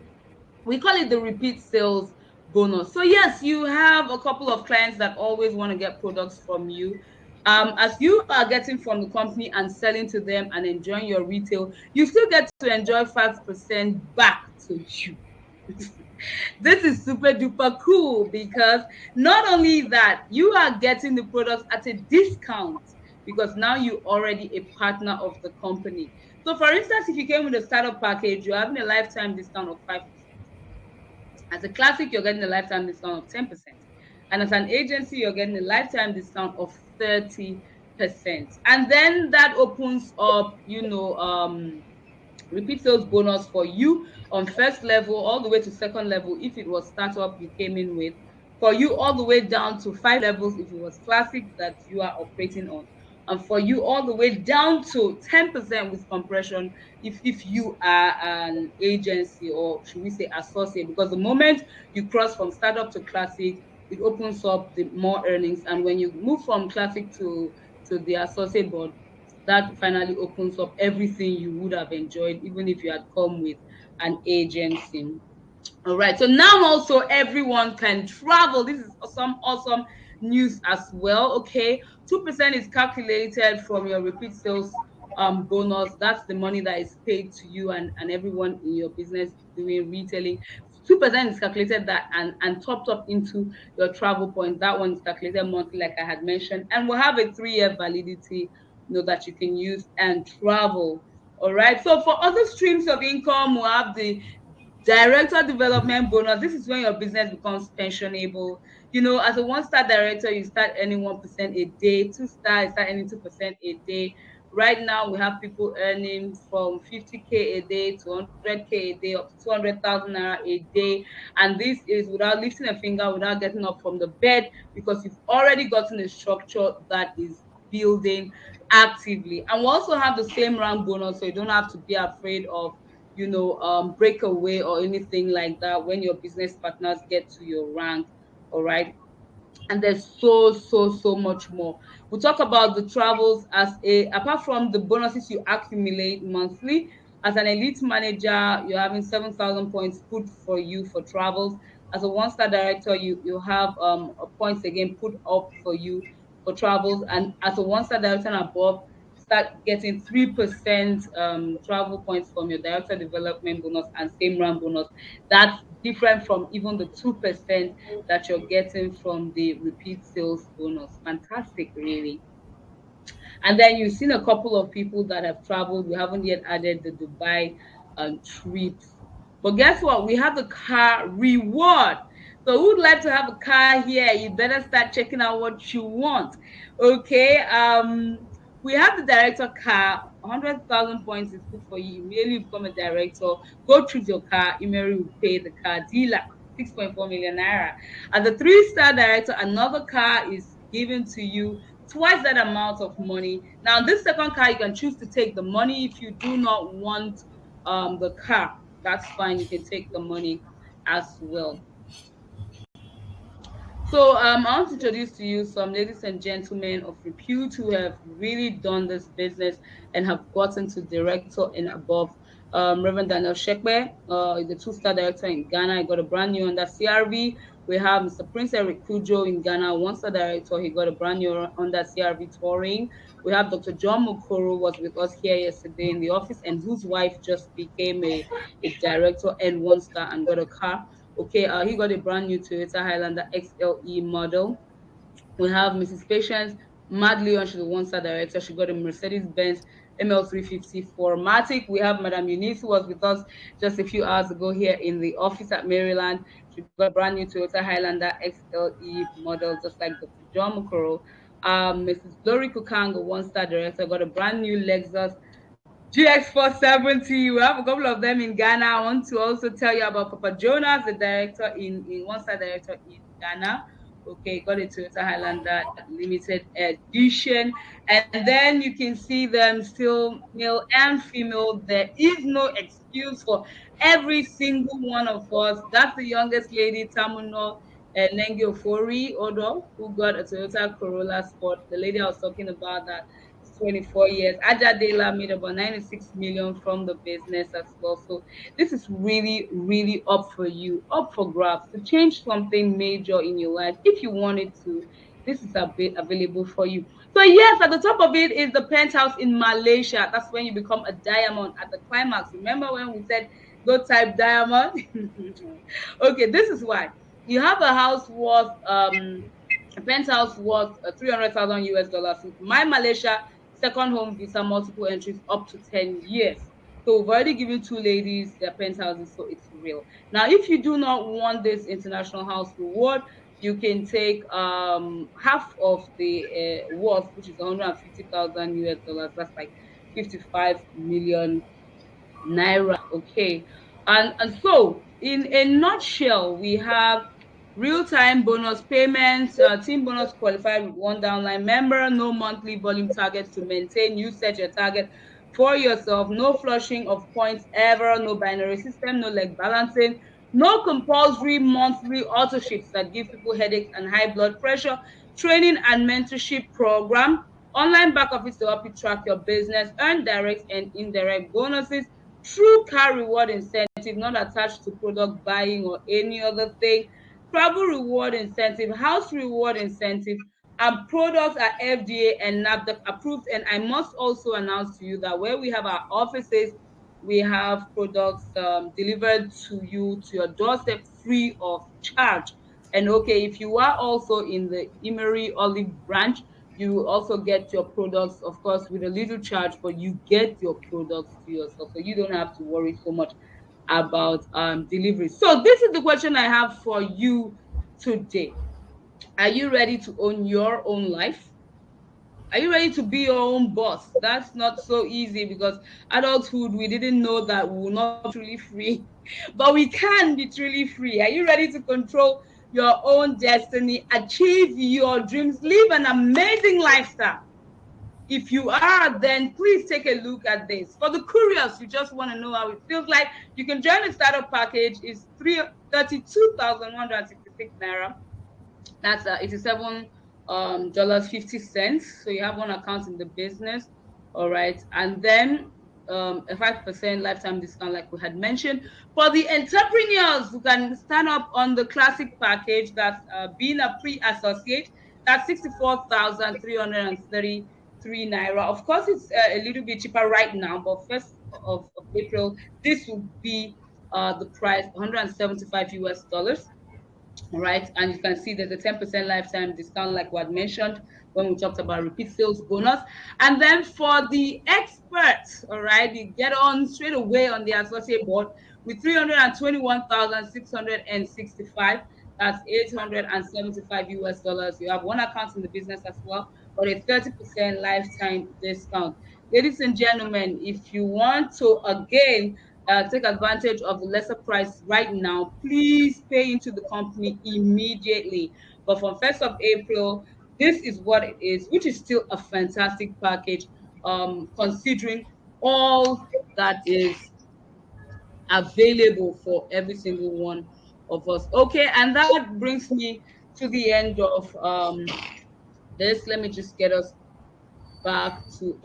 We call it the repeat sales bonus. So yes, you have a couple of clients that always want to get products from you. As you are getting from the company and selling to them and enjoying your retail, you still get to enjoy 5% back to you. This is super duper cool because not only that, you are getting the products at a discount because now you're already a partner of the company. So for instance, if you came with a startup package, you're having a lifetime discount of 5%. As a classic, you're getting a lifetime discount of 10%. And as an agency, you're getting a lifetime discount of 30%. And then that opens up, repeat sales bonus for you on first level all the way to second level if it was startup you came in with, for you all the way down to 5 levels if it was classic that you are operating on, and for you all the way down to 10% with compression if you are an agency, or should we say associate, because the moment you cross from startup to classic, it opens up the more earnings. And when you move from classic to the associate board, that finally opens up everything you would have enjoyed even if you had come with an agency. All right, so now also everyone can travel. This is awesome news as well. Okay, 2% is calculated from your repeat sales bonus. That's the money that is paid to you and everyone in your business doing retailing. 2% is calculated that and topped up into your travel points. That one is calculated monthly, like I had mentioned, and we'll have a 3-year validity, that you can use and travel. All right. So for other streams of income, we'll have the director development bonus. This is when your business becomes pensionable. As a one-star director, you start earning 1% a day. Two-star, you start earning 2% a day. Right now, we have people earning from 50K a day to 100K a day, up to 200,000 naira a day. And this is without lifting a finger, without getting up from the bed, because you've already gotten a structure that is building actively. And we also have the same rank bonus, so you don't have to be afraid of breakaway or anything like that when your business partners get to your rank. All right. And there's so much more. We'll talk about the travels apart from the bonuses you accumulate monthly. As an elite manager, you're having 7,000 points put for you for travels. As a one-star director, you have points again put up for you for travels. And as a one-star director and above, start getting 3% travel points from your director development bonus and same round bonus. That's different from even the 2% that you're getting from the repeat sales bonus. Fantastic, really. And then you've seen a couple of people that have traveled. We haven't yet added the Dubai trips. But guess what? We have the car reward. So who would like to have a car here? You better start checking out what you want. Okay. We have the director car. 100,000 points is good for you. You immediately become a director. Go choose your car. Immeri will pay the car dealer 6.4 million naira. As a 3-star director, another car is given to you twice that amount of money. Now, this second car, you can choose to take the money. If you do not want the car, that's fine. You can take the money as well. So I want to introduce to you some ladies and gentlemen of repute who have really done this business and have gotten to director and above. Reverend Daniel Shekbe is the 2-star director in Ghana. He got a brand new under CRV. We have Mr. Prince Eric Kujo in Ghana, 1-star director. He got a brand new under CRV touring. We have Dr. John Mukoro was with us here yesterday in the office, and whose wife just became a director and 1-star and got a car. Okay, he got a brand new Toyota Highlander XLE model. We have Mrs. Patience Madleon, she's a 1-star director. She got a Mercedes-Benz ML350 4MATIC. We have Madam Eunice, who was with us just a few hours ago here in the office at Maryland. She got a brand new Toyota Highlander XLE model, just like Dr. John Mukoro. Mrs. Glory Kukang, a 1-star director, got a brand new Lexus GX470. We have a couple of them in Ghana. I want to also tell you about Papa Jonas, the director in 1-star director in Ghana. Okay, got a Toyota Highlander limited edition. And then you can see them still male and female. There is no excuse for every single one of us. That's the youngest lady, Tamuno Nenge Ofori Odo, who got a Toyota Corolla Sport. The lady I was talking about that 24 years. Ajadela made about 96 million from the business as well. So this is really up for you, up for grabs to change something major in your life. If you wanted to, this is a bit available for you. So yes, at the top of it is the penthouse in Malaysia. That's when you become a diamond at the climax. Remember when we said go type diamond? Okay, this is why. You have a house worth a penthouse worth 300,000 US dollars. My Malaysia second home visa, multiple entries up to 10 years. So we've already given 2 ladies their penthouses, so it's real. Now, if you do not want this international house reward, you can take half of the worth, which is 150,000 US dollars. That's like 55 million naira. Okay, and so in a nutshell, we have real-time bonus payments, team bonus qualified with 1 downline member, no monthly volume targets to maintain. You set your target for yourself. No flushing of points ever. No binary system. No leg balancing. No compulsory monthly auto shifts that give people headaches and high blood pressure. Training and mentorship program. Online back office to help you track your business, earn direct and indirect bonuses. True car reward incentive, not attached to product buying or any other thing. Travel reward incentive, house reward incentive, and products are FDA and NAFDAC approved. And I must also announce to you that where we have our offices, we have products delivered to you to your doorstep free of charge. And okay, if you are also in the Immeri Olive branch, you will also get your products, of course, with a little charge, but you get your products to yourself. So you don't have to worry so much about delivery. So this is the question I have for you today. Are you ready to own your own life? Are you ready to be your own boss? That's not so easy because adulthood, we didn't know that we will not be truly free, but we can be truly free. Are you ready to control your own destiny, achieve your dreams, live an amazing lifestyle? If you are, then please take a look at this. For the curious, you just want to know how it feels like, you can join the startup package. It's 32,166 naira. That's 87 dollars 50 cents. So you have one account in the business, all right, and then a 5% lifetime discount, like we had mentioned. For the entrepreneurs who can stand up on the classic package, that's being a pre-associate, that's 64,333 naira. Of course, it's a little bit cheaper right now, but first of April, this will be the price, 175 US dollars. All right, and you can see there's a 10% lifetime discount, like we had mentioned when we talked about repeat sales bonus. And then for the experts, all right, you get on straight away on the associate board with 321,665. That's 875 US dollars. You have one account in the business as well, but a 30% lifetime discount. Ladies and gentlemen, if you want to again take advantage of the lesser price right now, please pay into the company immediately. But from 1st of April, this is what it is, which is still a fantastic package, considering all that is available for every single one of us. Okay, and that brings me to the end of this. Let me just get us back to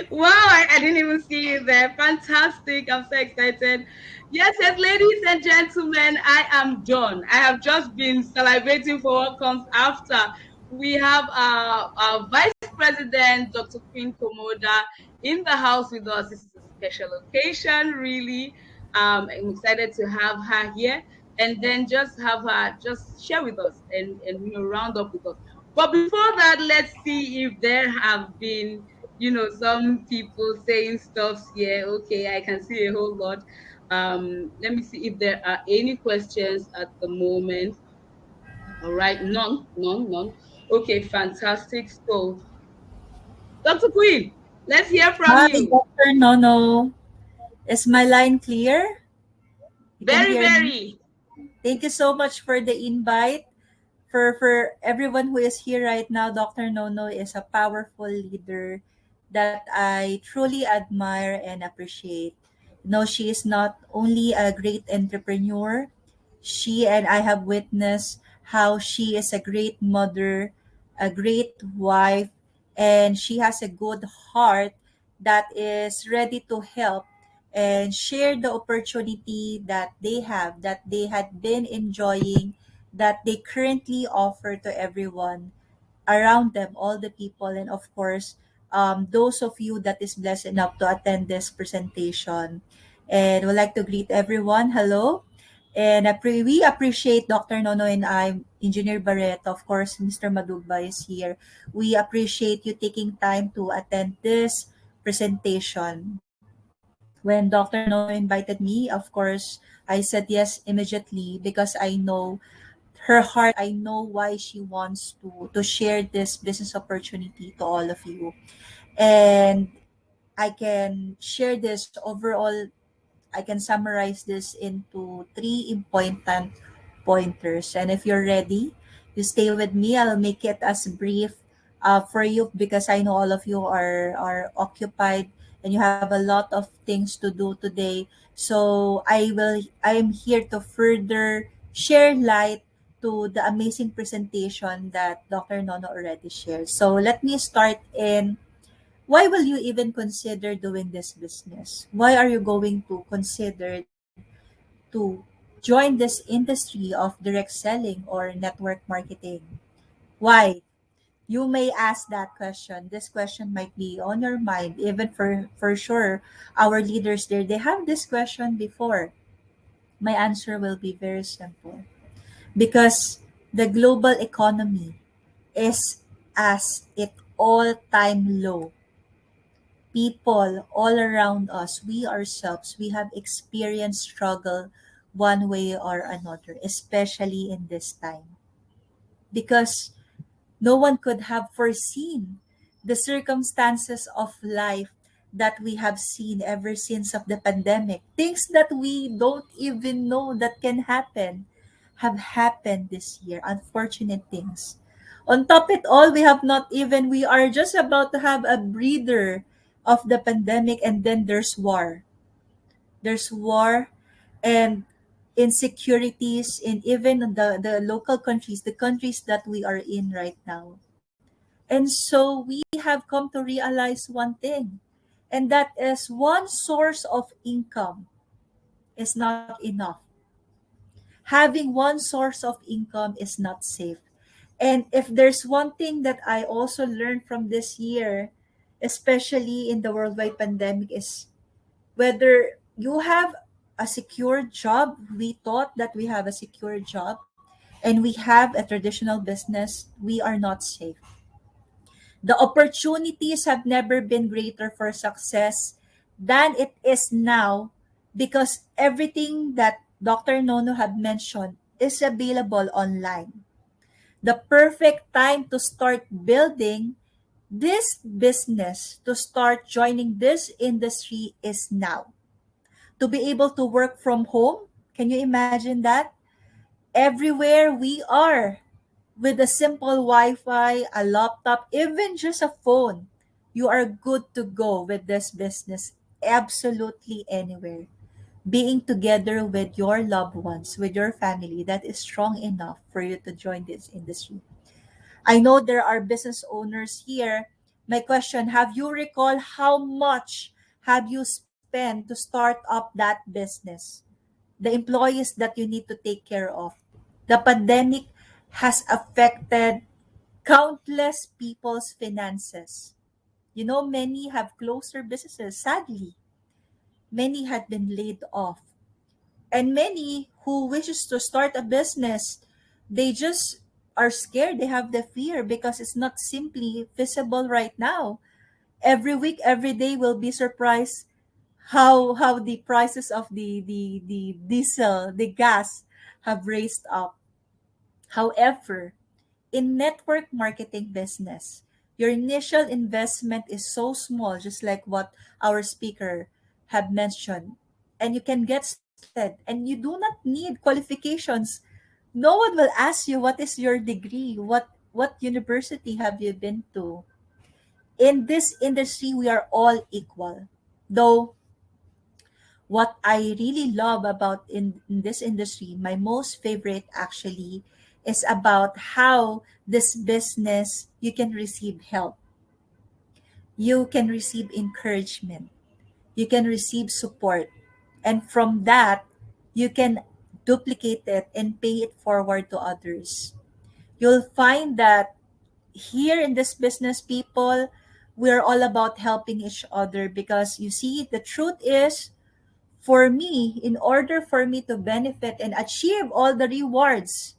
wow, I didn't even see you there. Fantastic. I'm so excited. Yes, yes, ladies and gentlemen, I am done. I have just been salivating for what comes after. We have our Vice President, Dr. Queen Komoda, in the house with us. This is a special occasion, really. I'm excited to have her here and then just have her just share with us and round up with us. But before that, let's see if there have been some people saying stuff here. Okay, I can see a whole lot. Let me see if there are any questions at the moment. All right, none. Okay, fantastic. So, Dr. Queen, let's hear from Hi, you. Dr. Nono. Is my line clear? You can Very, hear me? very. Thank you so much for the invite. For everyone who is here right now, Dr. Nono is a powerful leader that I truly admire and appreciate. She is not only a great entrepreneur, she and I have witnessed how she is a great mother, a great wife, and she has a good heart that is ready to help and share the opportunity that they have, that they had been enjoying, that they currently offer to everyone around them, all the people, and of course, those of you that is blessed enough to attend this presentation. And would like to greet everyone. Hello. And we appreciate Dr. Nono and I, Engineer Barreto, of course, Mr. Madugba is here. We appreciate you taking time to attend this presentation. When Dr. Nono invited me, of course, I said yes immediately because I know her heart. I know why she wants to share this business opportunity to all of you. And I can share this overall, I can summarize this into three important pointers. And if you're ready, you stay with me. I'll make it as brief for you because I know all of you are occupied and you have a lot of things to do today. So I'm here to further share light to the amazing presentation that Dr. Nono already shared. So let me start in why will you even consider doing this business? Why are you going to consider to join this industry of direct selling or network marketing? Why? You may ask that question. This question might be on your mind, even for sure. Our leaders there, they have this question before. My answer will be very simple. Because the global economy is as it all-time low. People all around us, we ourselves, we have experienced struggle one way or another, especially in this time. Because no one could have foreseen the circumstances of life that we have seen ever since of the pandemic. Things that we don't even know that can happen have happened this year. Unfortunate things. On top it all, we are just about to have a breather of the pandemic, and then there's war. There's war and insecurities in even the local countries, the countries that we are in right now. And so we have come to realize one thing, and that is one source of income is not enough. Having one source of income is not safe. And if there's one thing that I also learned from this year, especially in the worldwide pandemic, is whether you have a secure job, we thought that we have a secure job, and we have a traditional business, we are not safe. The opportunities have never been greater for success than it is now, because everything that Dr. Nono had mentioned is available online. The perfect time to start building this business, to start joining this industry is now. To be able to work from home, can you imagine that? Everywhere we are, with a simple Wi-Fi, a laptop, even just a phone, you are good to go with this business absolutely anywhere. Being together with your loved ones, with your family, that is strong enough for you to join this industry. I know there are business owners here. My question, have you recall how much have you spent to start up that business? The employees that you need to take care of. The pandemic has affected countless people's finances. You know, many have closed their businesses, sadly. Many had been laid off. And many who wishes to start a business, they just are scared. They have the fear because it's not simply feasible right now. Every week, every day will be surprised how the prices of the diesel, the gas have raised up. However, in network marketing business, your initial investment is so small, just like what our speaker had mentioned, and you can get started, and you do not need qualifications. No one will ask you what is your degree, what university have you been to. In this industry, we are all equal. Though what I really love about in this industry, my most favorite actually, is about how this business you can receive help, you can receive encouragement, you can receive support, and from that you can duplicate it and pay it forward to others. You'll find that here in this business, people, we're all about helping each other, because you see, the truth is, for me, in order for me to benefit and achieve all the rewards,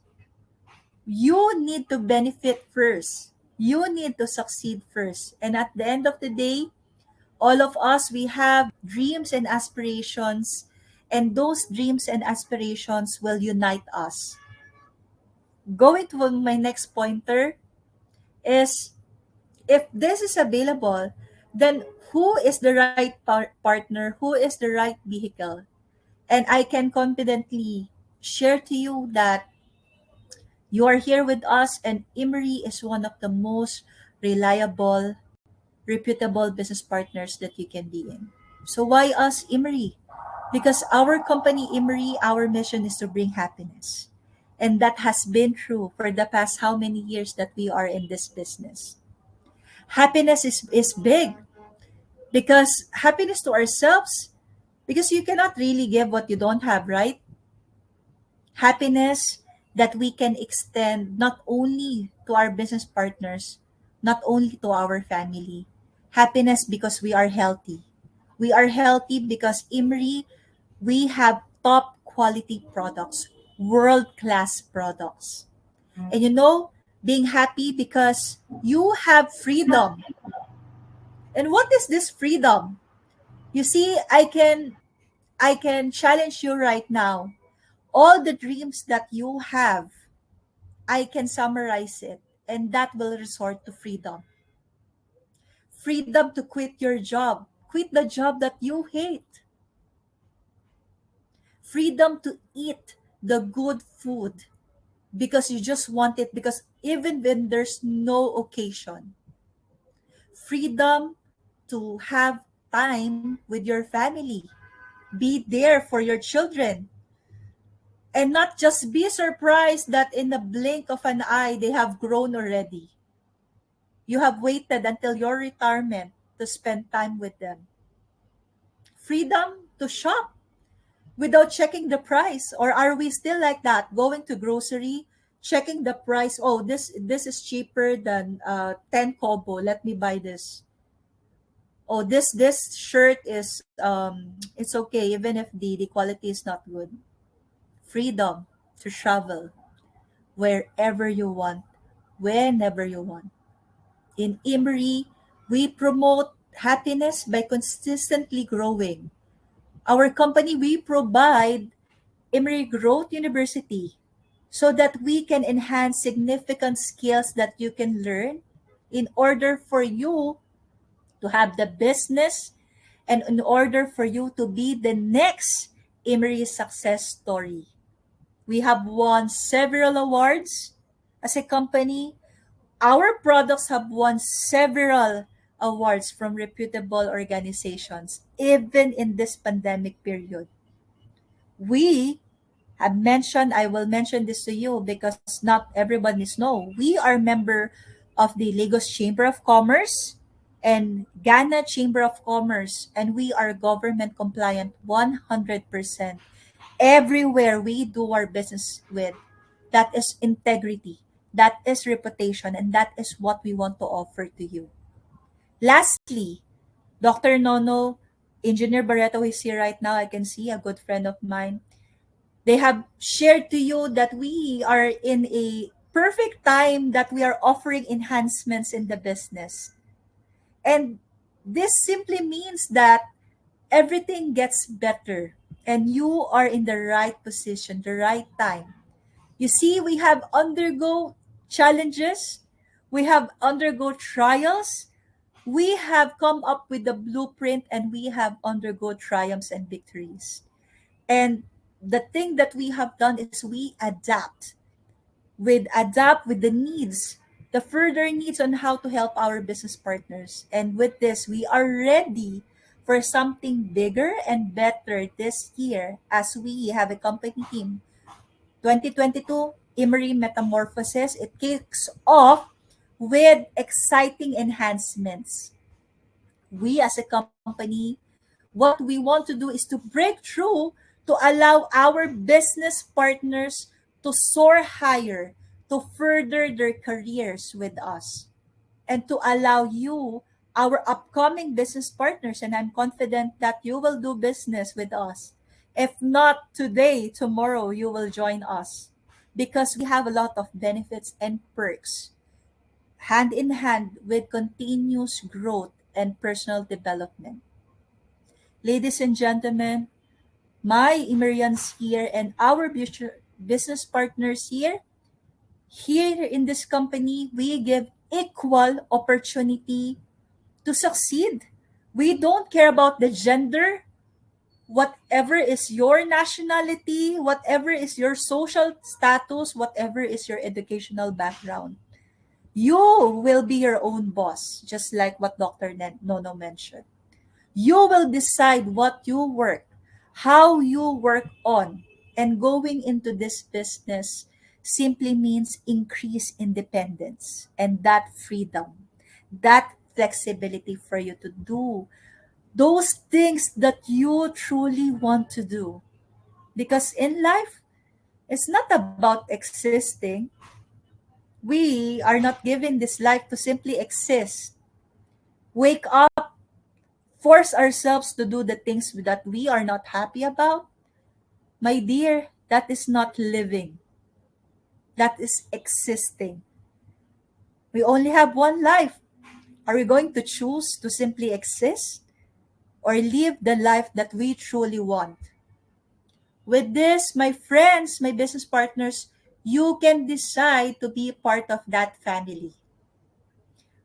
you need to benefit first. You need to succeed first. And at the end of the day, all of us, we have dreams and aspirations, and those dreams and aspirations will unite us. Going to my next pointer is, if this is available, then who is the right partner? Who is the right vehicle? And I can confidently share to you that you are here with us, and Immeri is one of the most reliable, reputable business partners that you can be in. So why us, Immeri? Because our company, Immeri, our mission is to bring happiness. And that has been true for the past how many years that we are in this business. Happiness is big. Because happiness to ourselves, because you cannot really give what you don't have, right? Happiness that we can extend not only to our business partners, not only to our family. Happiness because we are healthy. We are healthy because Immeri, we have top quality products, world class products. And being happy because you have freedom. And what is this freedom? You see, I can challenge you right now. All the dreams that you have, I can summarize it, and that will resort to freedom. Freedom to quit your job. Quit the job that you hate. Freedom to eat the good food because you just want it, because even when there's no occasion. Freedom to have time with your family. Be there for your children. And not just be surprised that in the blink of an eye, they have grown already. You have waited until your retirement to spend time with them. Freedom to shop without checking the price. Or are we still like that, going to grocery, checking the price? Oh, this is cheaper than 10 kobo. Let me buy this. Oh, this shirt is it's okay even if the quality is not good. Freedom to travel wherever you want, whenever you want. In Immeri, we promote happiness by consistently growing. Our company, we provide Immeri Growth University so that we can enhance significant skills that you can learn in order for you to have the business and in order for you to be the next Immeri success story. We have won several awards as a company. Our products have won several awards from reputable organizations, even in this pandemic period. We have mentioned, I will mention this to you because not everyone is know. We are member of the Lagos Chamber of Commerce and Ghana Chamber of Commerce, and we are government compliant 100% everywhere we do our business with. That is integrity, that is reputation, and that is what we want to offer to you. Lastly, Dr. Nono, Engineer Barreto is here right now. I can see a good friend of mine. They have shared to you that we are in a perfect time that we are offering enhancements in the business. And this simply means that everything gets better and you are in the right position, the right time. You see, we have undergo challenges, we have undergo trials, we have come up with the blueprint, and we have undergo triumphs and victories. And the thing that we have done is we adapt with the needs, the further needs on how to help our business partners. And with this, we are ready for something bigger and better this year as we have a company team. 2022 Immeri Metamorphosis, it kicks off with exciting enhancements. We as a company, what we want to do is to break through to allow our business partners to soar higher, to further their careers with us, and to allow you, our upcoming business partners, and I'm confident that you will do business with us. If not today, tomorrow you will join us because we have a lot of benefits and perks hand in hand with continuous growth and personal development. Ladies and gentlemen, my Immerians here and our business partners here in this company, we give equal opportunity to succeed. We don't care about the gender, whatever is your nationality, whatever is your social status, whatever is your educational background. You will be your own boss, just like what Dr. Nono mentioned. You will decide what you work, how you work on, and going into this business simply means increased independence and that freedom, that flexibility for you to do those things that you truly want to do. Because in life, it's not about existing. We are not given this life to simply exist. Wake up, force ourselves to do the things that we are not happy about. My dear, that is not living. That is existing. We only have one life. Are we going to choose to simply exist or live the life that we truly want? With this, my friends, my business partners, you can decide to be part of that family.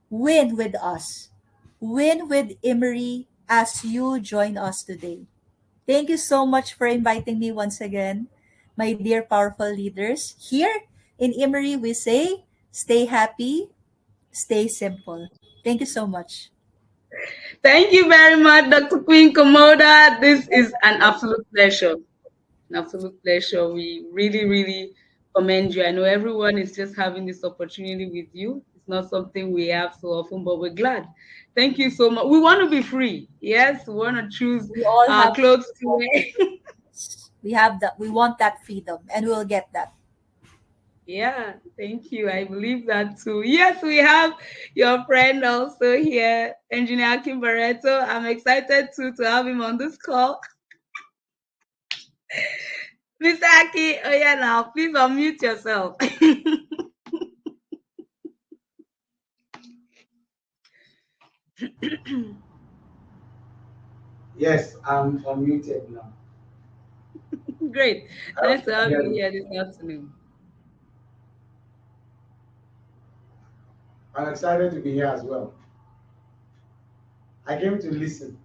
Win with us. Win with Immeri as you join us today. Thank you so much for inviting me once again, my dear powerful leaders. Here in Immeri, we say, stay happy, stay simple. Thank you so much. Thank you very much, Dr. Queen Komoda. This is an absolute pleasure. An absolute pleasure. We really, really commend you. I know everyone is just having this opportunity with you. It's not something we have so often, but we're glad. Thank you so much. We want to be free. Yes, we want to choose We all our have clothes to wear. we have that we want that freedom and we'll get that. Yeah, thank you. I believe that too. Yes, we have your friend also here, Engineer Kim Barreto. I'm excited to have him on this call. Mr. Aki, oh yeah, now please unmute yourself. Yes, I'm unmuted now. Great. I hope Nice you to can have hear you me. here this afternoon. I'm excited to be here as well. I came to listen.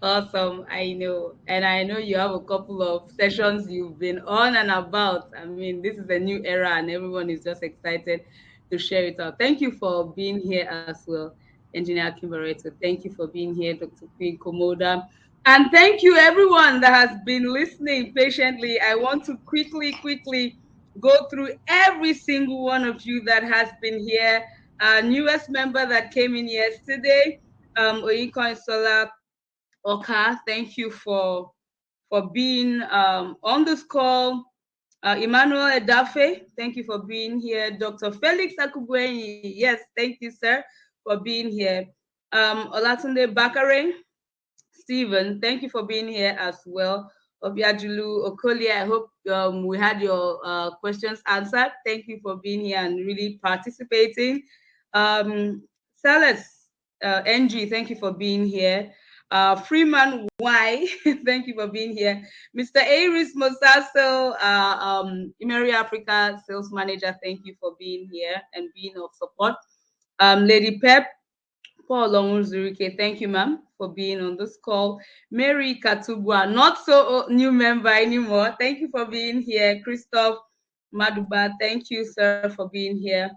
Awesome. I know. And I know you have a couple of sessions you've been on and about. I mean, this is a new era and everyone is just excited to share it out. Thank you for being here as well, Engineer Kimbereto. Thank you for being here, Dr. Queen Komoda. And thank you, everyone that has been listening patiently. I want to quickly go through every single one of you that has been here. Our newest member that came in yesterday, Oyinkan Sola Oka, thank you for being on this call. Emmanuel Edafe, thank you for being here. Dr. Felix Akugwenyi, yes, thank you, sir, for being here. Olatunde Bakare, Stephen, thank you for being here as well. Obiajulu Okolie, I hope we had your questions answered. Thank you for being here and really participating. Celeste NG, thank you for being here. Freeman Y, thank you for being here. Mr. Aris Mosaso, Immeri Africa Sales Manager, thank you for being here and being of support. Lady Pep, Paul Onwuzurike, thank you, ma'am, for being on this call. Mary Katubwa, not so new member anymore. Thank you for being here. Christoph Madugba, thank you, sir, for being here.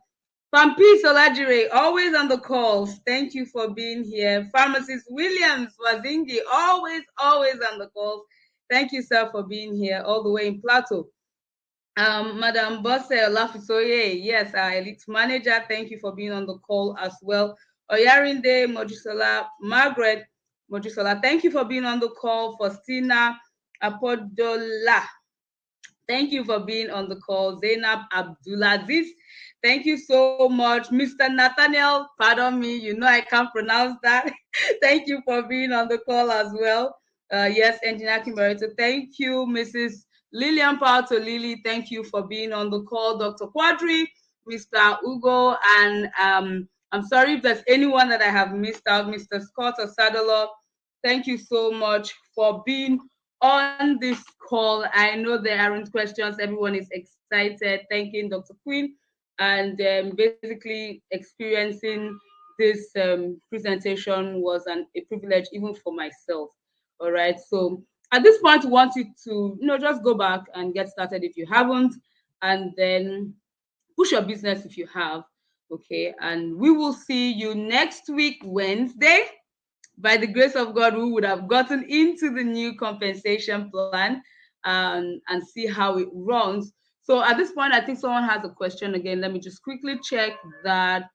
Pampi Solajire, always on the calls. Thank you for being here. Pharmacist Williams Wazingi, always on the calls. Thank you, sir, for being here all the way in Plateau. Madam Bosse Olafisoye, yes, our elite manager, thank you for being on the call as well. Oyarinde Mojisola, Margaret Mojisola, thank you for being on the call. Faustina Apodola, thank you for being on the call. Zainab Abdulaziz, thank you so much. Mr. Nathaniel, pardon me, you know I can't pronounce that. Thank you for being on the call as well. Yes, Engineer Kimberito, thank you. Mrs. Lillian Pato Lily, thank you for being on the call. Dr. Quadri, Mr. Ugo, and I'm sorry if there's anyone that I have missed out. Mr. Scott Osadolo, thank you so much for being on this call. I know there aren't questions. Everyone is excited. Thanking Dr. Queen and basically experiencing this presentation was a privilege even for myself. All right. So at this point, we want you to just go back and get started if you haven't, and then push your business if you have. Okay. And we will see you next week, Wednesday. By the grace of God, we would have gotten into the new compensation plan and see how it runs. So at this point, I think someone has a question again. Let me just quickly check that.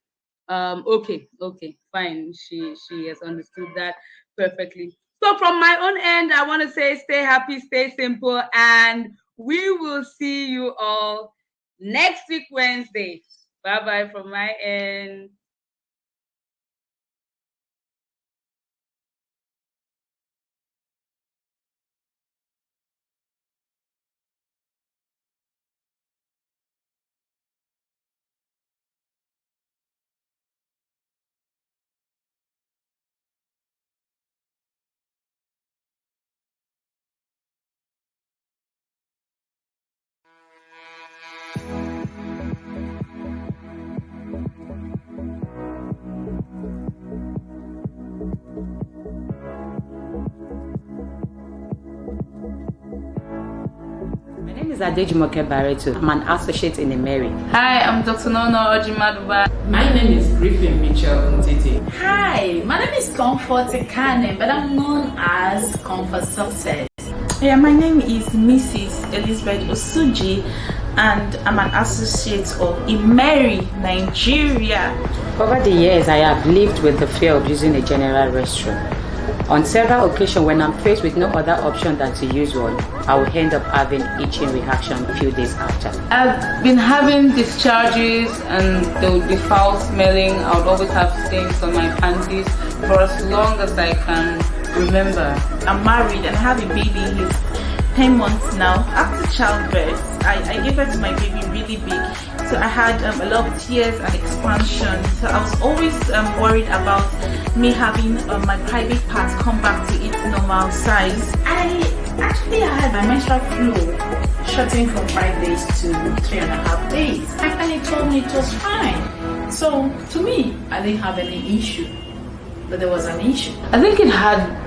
Okay, fine. She has understood that perfectly. So from my own end, I want to say stay happy, stay simple, and we will see you all next week, Wednesday. Bye-bye from my end. My name is Adejumoke Barreto. I'm an associate in Immeri. Hi, I'm Dr. Nono Orji-Madugba. My name is Griffin Mitchell Ntiti. Hi, my name is Comfort Ikane, but I'm known as Comfort Success. Yeah, my name is Mrs. Elizabeth Osuji, and I'm an associate of Immeri, Nigeria. Over the years, I have lived with the fear of using a general restroom. On several occasions, when I'm faced with no other option than to use one, I will end up having itching reaction a few days after. I've been having discharges and they would be foul smelling. I would always have stains on my panties for as long as I can remember. I'm married and I have a baby. He's 10 months now. After childbirth, I gave birth to my baby really big. So I had a lot of tears and expansion. So I was always worried about me having my private parts come back to its normal size. I had my menstrual flow shortened from 5 days to 3.5 days. And he told me it was fine. So to me, I didn't have any issue, but there was an issue. I think it had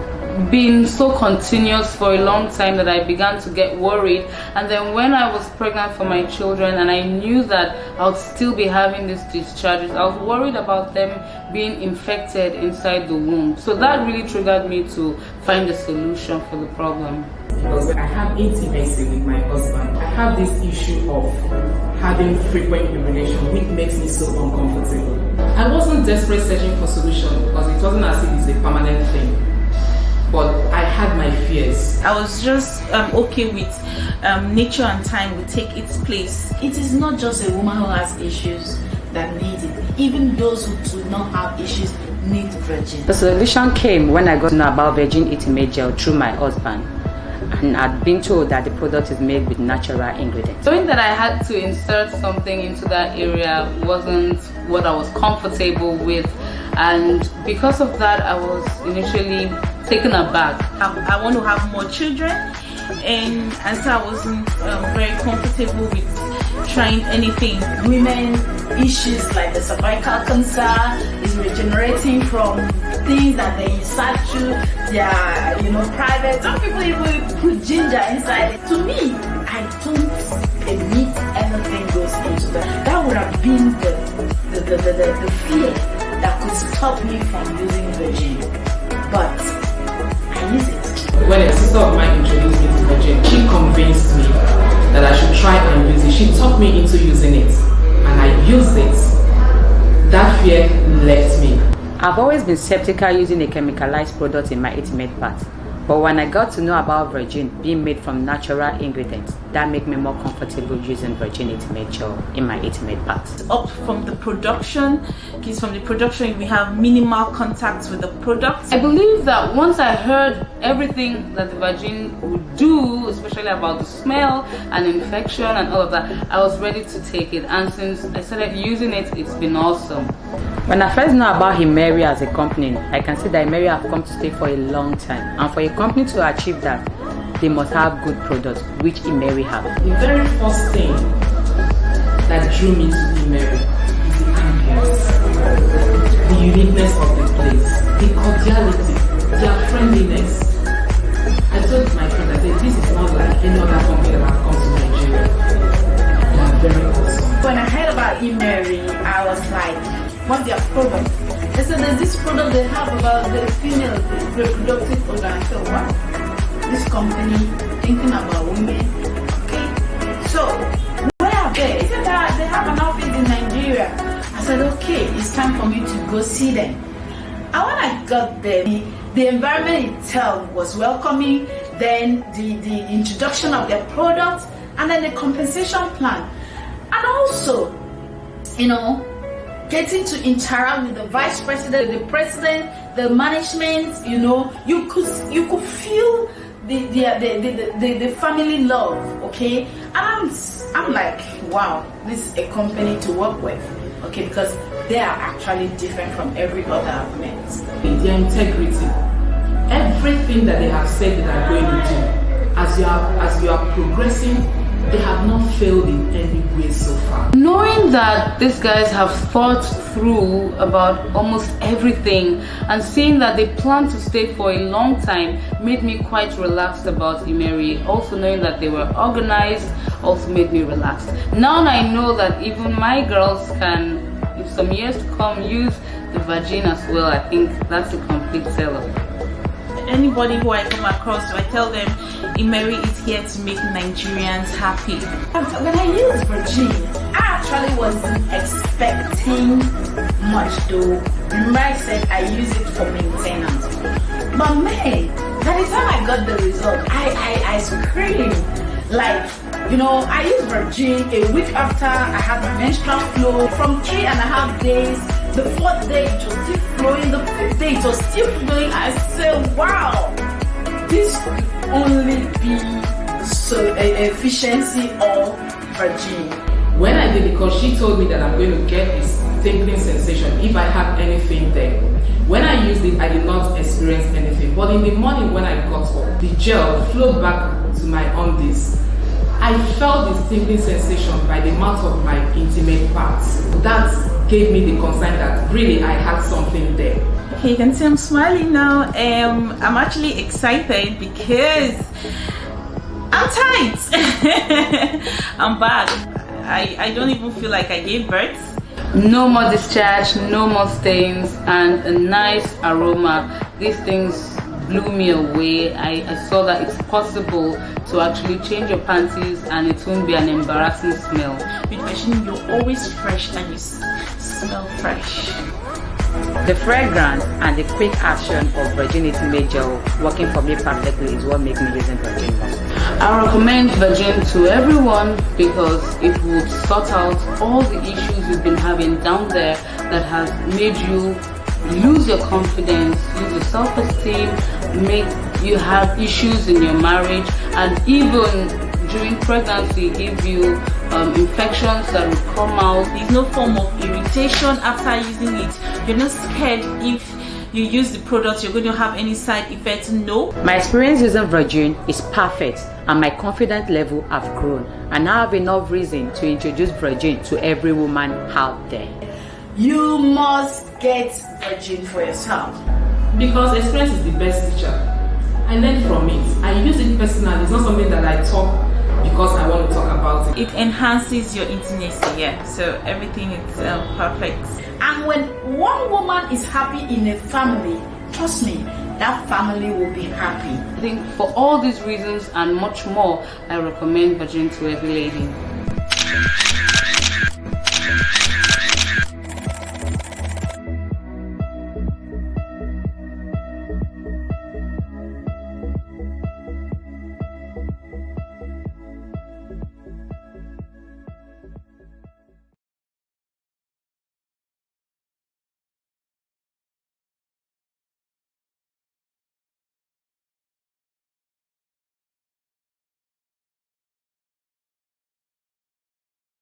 been so continuous for a long time that I began to get worried, and then when I was pregnant for my children and I knew that I would still be having these discharges, I was worried about them being infected inside the womb. So that really triggered me to find a solution for the problem. Because I have intimacy with my husband, I have this issue of having frequent urination, which makes me so uncomfortable. I wasn't desperate searching for solution because it wasn't as if it's a permanent thing. But I had my fears. I was just okay with nature and time will take its place. It is not just a woman who has issues that need it. Even those who do not have issues need virgin. The solution came when I got to know about virgin intimate gel through my husband, and I'd been told that the product is made with natural ingredients. Knowing that I had to insert something into that area wasn't what I was comfortable with, and because of that I was initially taken aback. I want to have more children, and so I wasn't very comfortable with trying anything. Women issues like the cervical cancer is regenerating from things that they insert through their private. Some people even put ginger inside it. To me, I don't admit anything goes into that. That would have been the fear that could stop me from using virgin, but I use it. When a sister of mine introduced me to virgin, she convinced me that I should try and use it. She talked me into using it, and I used it. That fear left me. I've always been skeptical using a chemicalized product in my intimate part. But when I got to know about virgin being made from natural ingredients, that made me more comfortable using virgin intimate gel in my intimate parts. Up from the production, because from the production we have minimal contacts with the product. I believe that once I heard everything that the virgin would do, especially about the smell and infection and all of that, I was ready to take it, and since I started using it, it's been awesome. When I first know about Immeri as a company, I can see that Immeri have come to stay for a long time, and for a company to achieve that, they must have good products, which Immeri have. The very first thing that drew me to Immeri is the ambience, the uniqueness of the place, the cordiality, their friendliness. I told my friend, I said, this is not like any other company that have come to Nigeria. They are very awesome. When I heard about Immeri, I was like, what's their product? They said there's this product they have about the female reproductive organ. I said, what? This company thinking about women. Okay. So where are they? They said that they have an office in Nigeria. I said, okay, it's time for me to go see them. And when I got there, the environment itself was welcoming, then the introduction of their product, and then the compensation plan. And also, you know, getting to interact with the vice president, the president, the management, you know, you could feel the family love, okay? And I'm like, wow, this is a company to work with, okay, because they are actually different from every other I've met. Their integrity, everything that they have said that they are going to do, as you are progressing, they have not failed in any way so far. Knowing that these guys have thought through about almost everything and seeing that they plan to stay for a long time made me quite relaxed about Immeri. Also knowing that they were organized also made me relaxed. Now I know that even my girls can, in some years to come, use the vagine as well. I think that's a complete seller. Anybody who I come across, I tell them Immeri is here to make Nigerians happy. When I used Virgin, I actually wasn't expecting much though. Remember I said I use it for maintenance. But man, by the time I got the result, I screamed. Like, you know, I used Virgin a week after I had my menstrual flow. From 3.5 days, the 4th day it was still flowing, the 5th day it was still flowing. I said, wow, this could only be so efficiency of Virgin. When I did, because she told me that I'm going to get this tingling sensation if I have anything there. When I used it, I did not experience anything. But in the morning when I got up, the gel flowed back to my undies. I felt this tingling sensation by the mouth of my intimate parts. That gave me the concern that really I had something there. Okay, you can see I'm smiling now. I'm actually excited because I'm tight. I'm back. I don't even feel like I gave birth. No more discharge, no more stains, and a nice aroma. These things blew me away. I saw that it's possible to actually change your panties and it won't be an embarrassing smell. With Virgin, you're always fresh and you smell fresh. The fragrance and the quick action of Virginity Made Gel working for me perfectly is what makes me using Virgin. I recommend Virgin to everyone because it would sort out all the issues you've been having down there that has made you lose your confidence, lose your self-esteem, make you have issues in your marriage, and even during pregnancy give you infections that will come out. There's no form of irritation after using it. You're not scared if you use the product you're going to have any side effects. No. My experience using Virgin is perfect and my confidence level have grown, and I have enough reason to introduce Virgin to every woman out there. You must get Virgin for yourself. Because experience is the best teacher. I learned from it. I use it personally. It's not something that I talk because I want to talk about it. It enhances your intimacy, yeah. So everything is perfect. And when one woman is happy in a family, trust me, that family will be happy. I think for all these reasons and much more, I recommend Virgin to every lady.